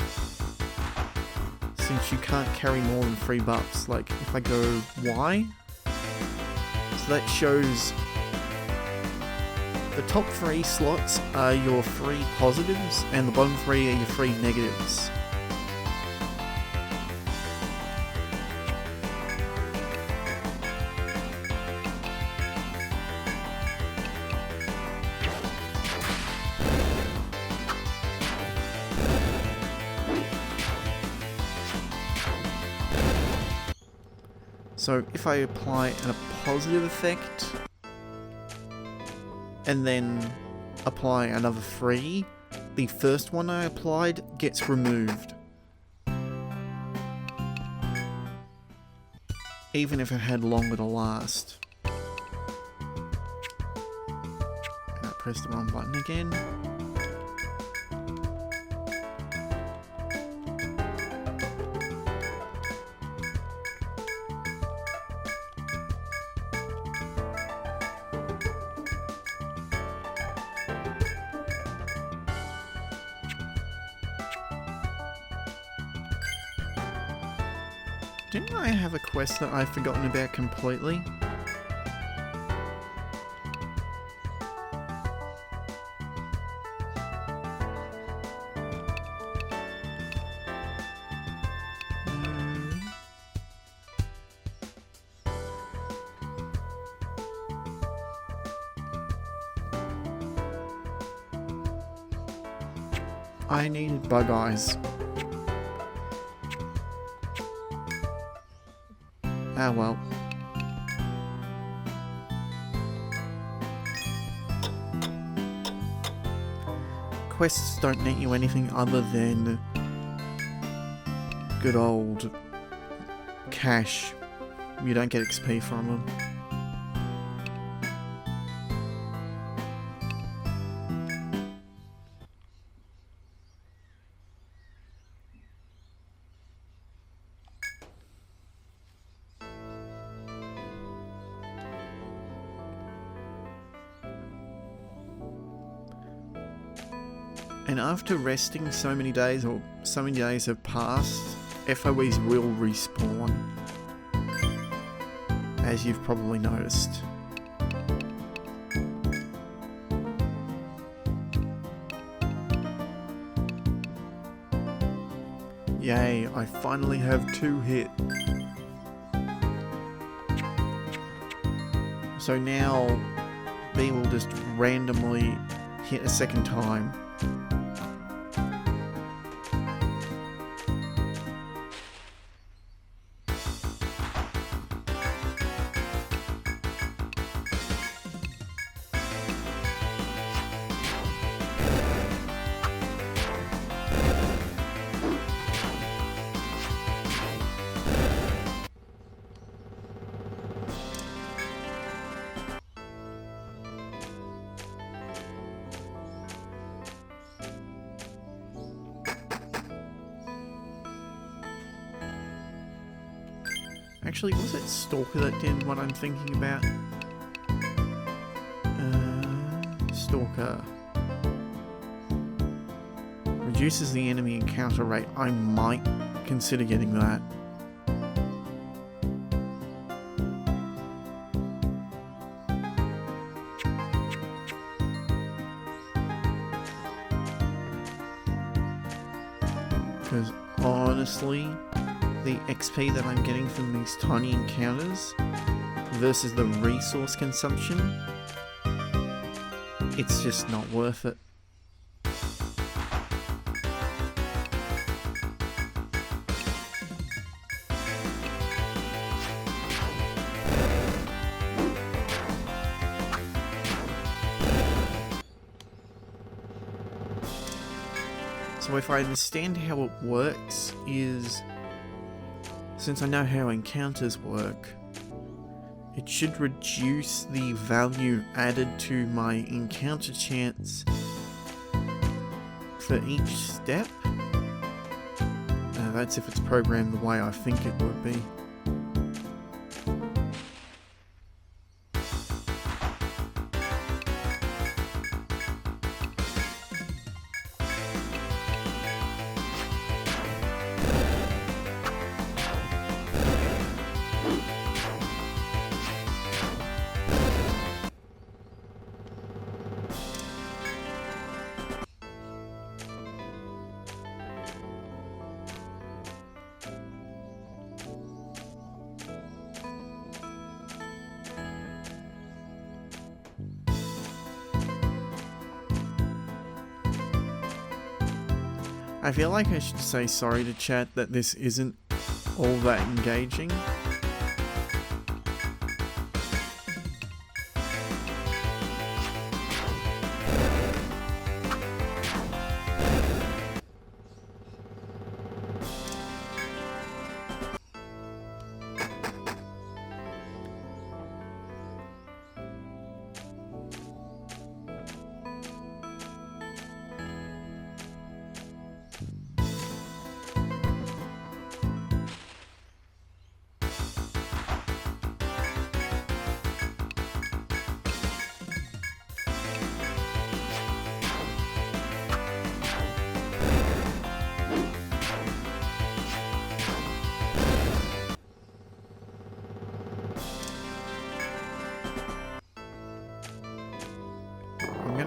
since you can't carry more than 3 buffs. Like, if I go Y, so that shows the top 3 slots are your 3 positives, and the bottom 3 are your 3 negatives. So if I apply a positive effect and then apply another 3, the first one I applied gets removed. Even if it had longer to last. And I pressed the wrong button again. Didn't I have a quest that I've forgotten about completely? I needed bug eyes. Ah well. Quests don't net you anything other than good old cash. You don't get XP from them. And after resting so many days, or so many days have passed, FOEs will respawn, as you've probably noticed. Yay, I finally have 2 hit. So now, B will just randomly hit a second time. Actually, was it Stalker that did what I'm thinking about? Stalker. Reduces the enemy encounter rate. I might consider getting that. Because honestly, the XP that I'm getting from these tiny encounters versus the resource consumption, it's just not worth it. So if I understand how it works is, since I know how encounters work, it should reduce the value added to my encounter chance for each step. That's if it's programmed the way I think it would be. I feel like I should say sorry to chat that this isn't all that engaging.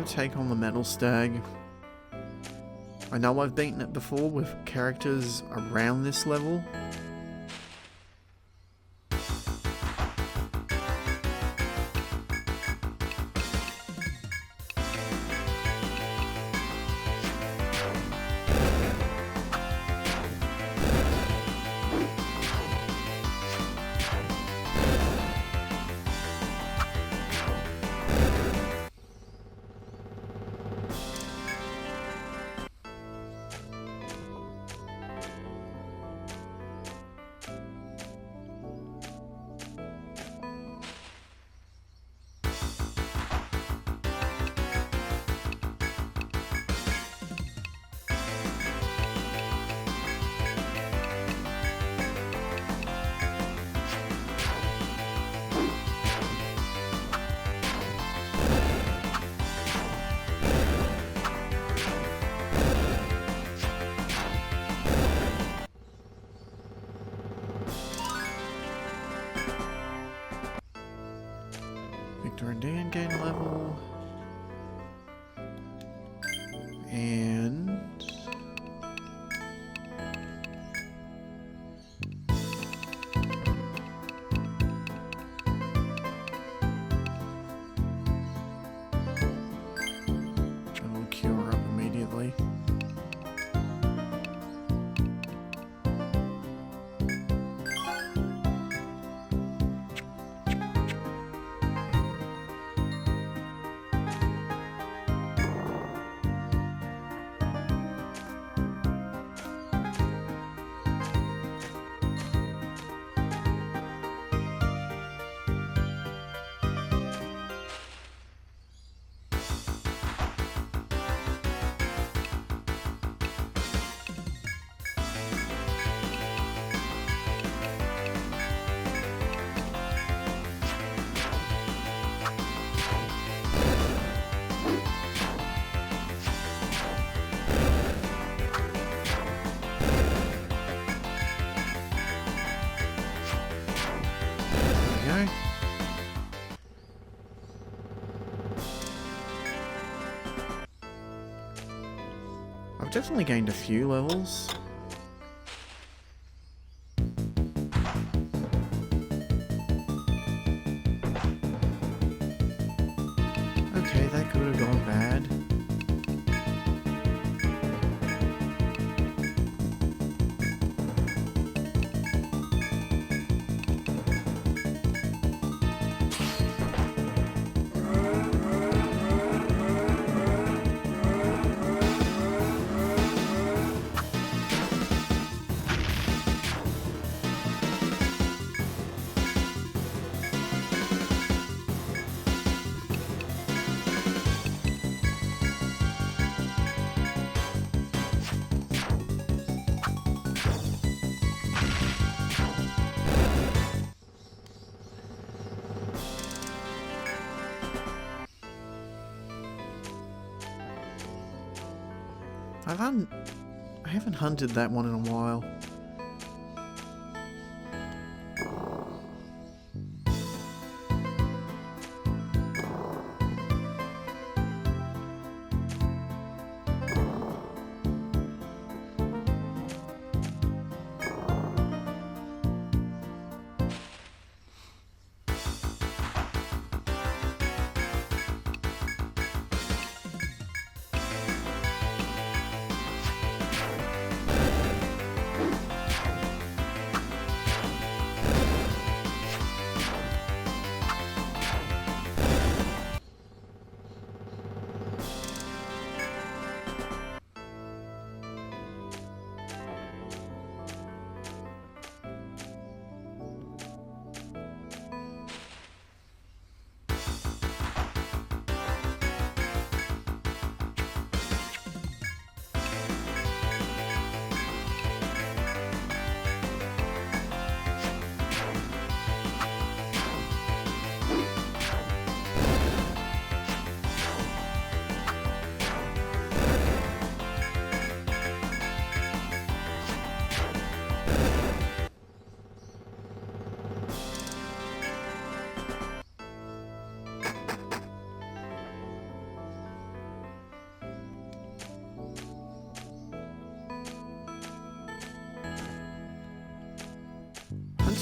to take on the Metal Stag. I know I've beaten it before with characters around this level. Victor and Dan gain a level. And... I'll cure up immediately. I've definitely gained a few levels. Okay, that could have gone bad. I haven't hunted that one in a while.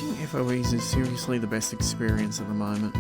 think FOEs is seriously the best experience at the moment.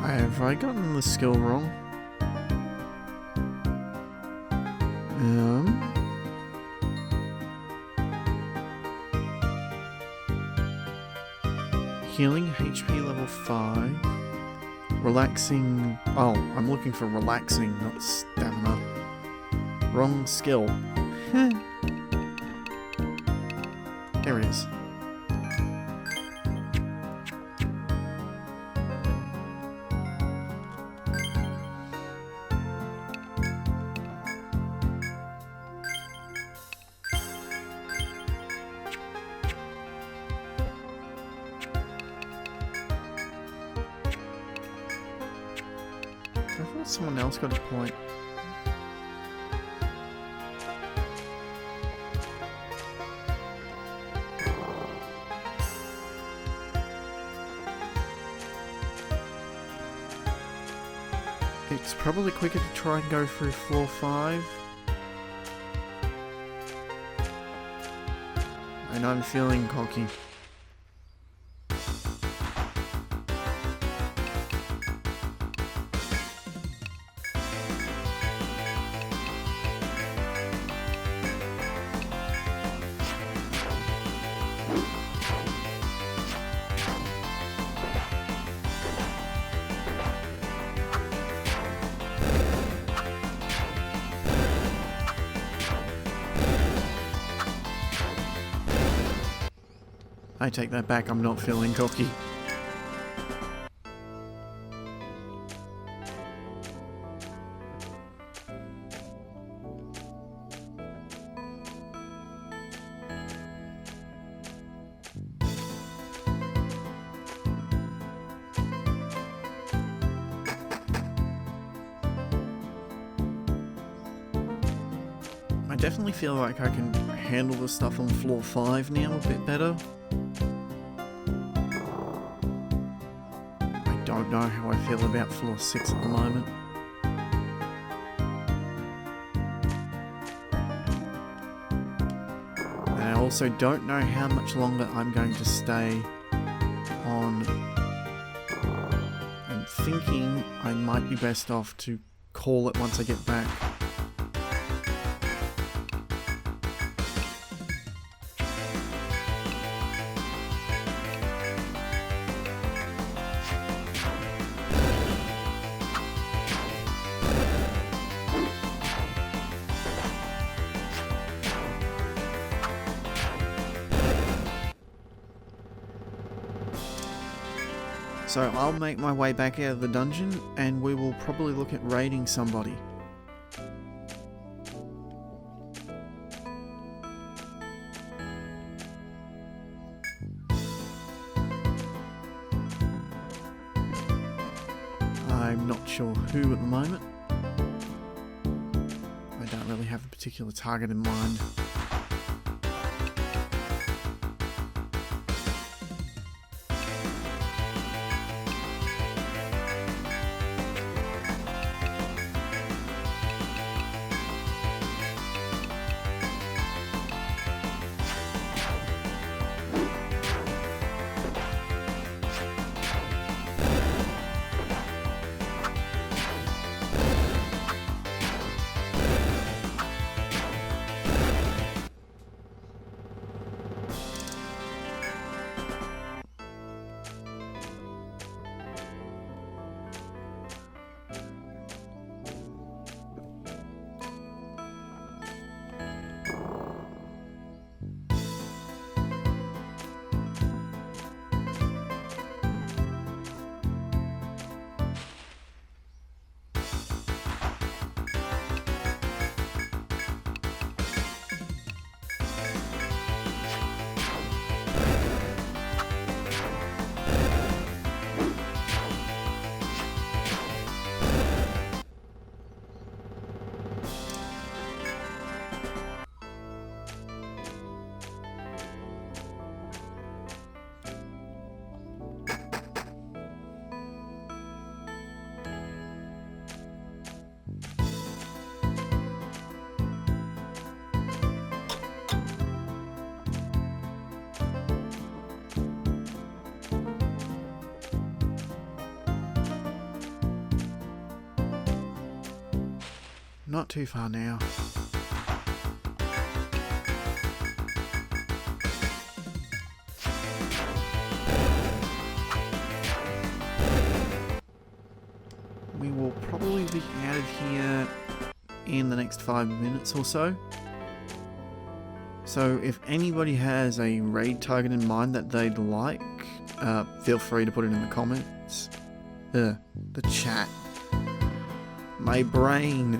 Have I gotten the skill wrong? Healing, HP level 5. Relaxing... Oh, I'm looking for relaxing, not stamina. Wrong skill. There it is. I thought someone else got a point. It's probably quicker to try and go through floor 5. And I'm feeling cocky. I take that back, I'm not feeling cocky. I definitely feel like I can handle the stuff on floor 5 now a bit better. I don't know how I feel about floor 6 at the moment. And I also don't know how much longer I'm going to stay on. I'm thinking I might be best off to call it once I get back. So I'll make my way back out of the dungeon and we will probably look at raiding somebody. I'm not sure who at the moment. I don't really have a particular target in mind. not too far now. We will probably be out of here in the next 5 minutes or so. So if anybody has a raid target in mind that they'd like, feel free to put it in the comments. The chat. My brain.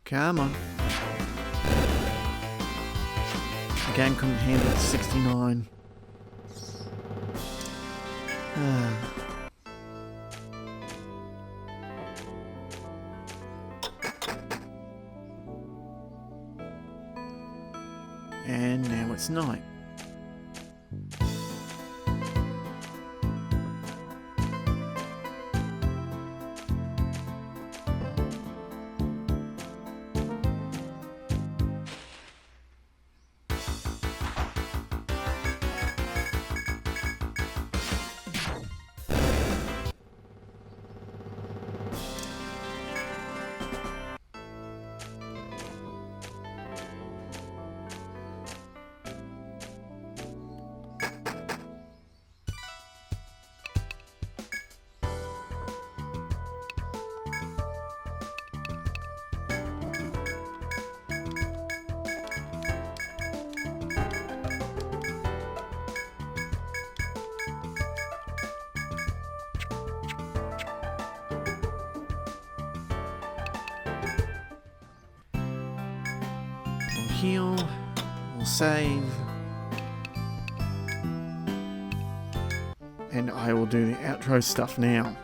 Come on. Again, couldn't handle 69. And now it's night. Heal, we'll save, and I will do the outro stuff now.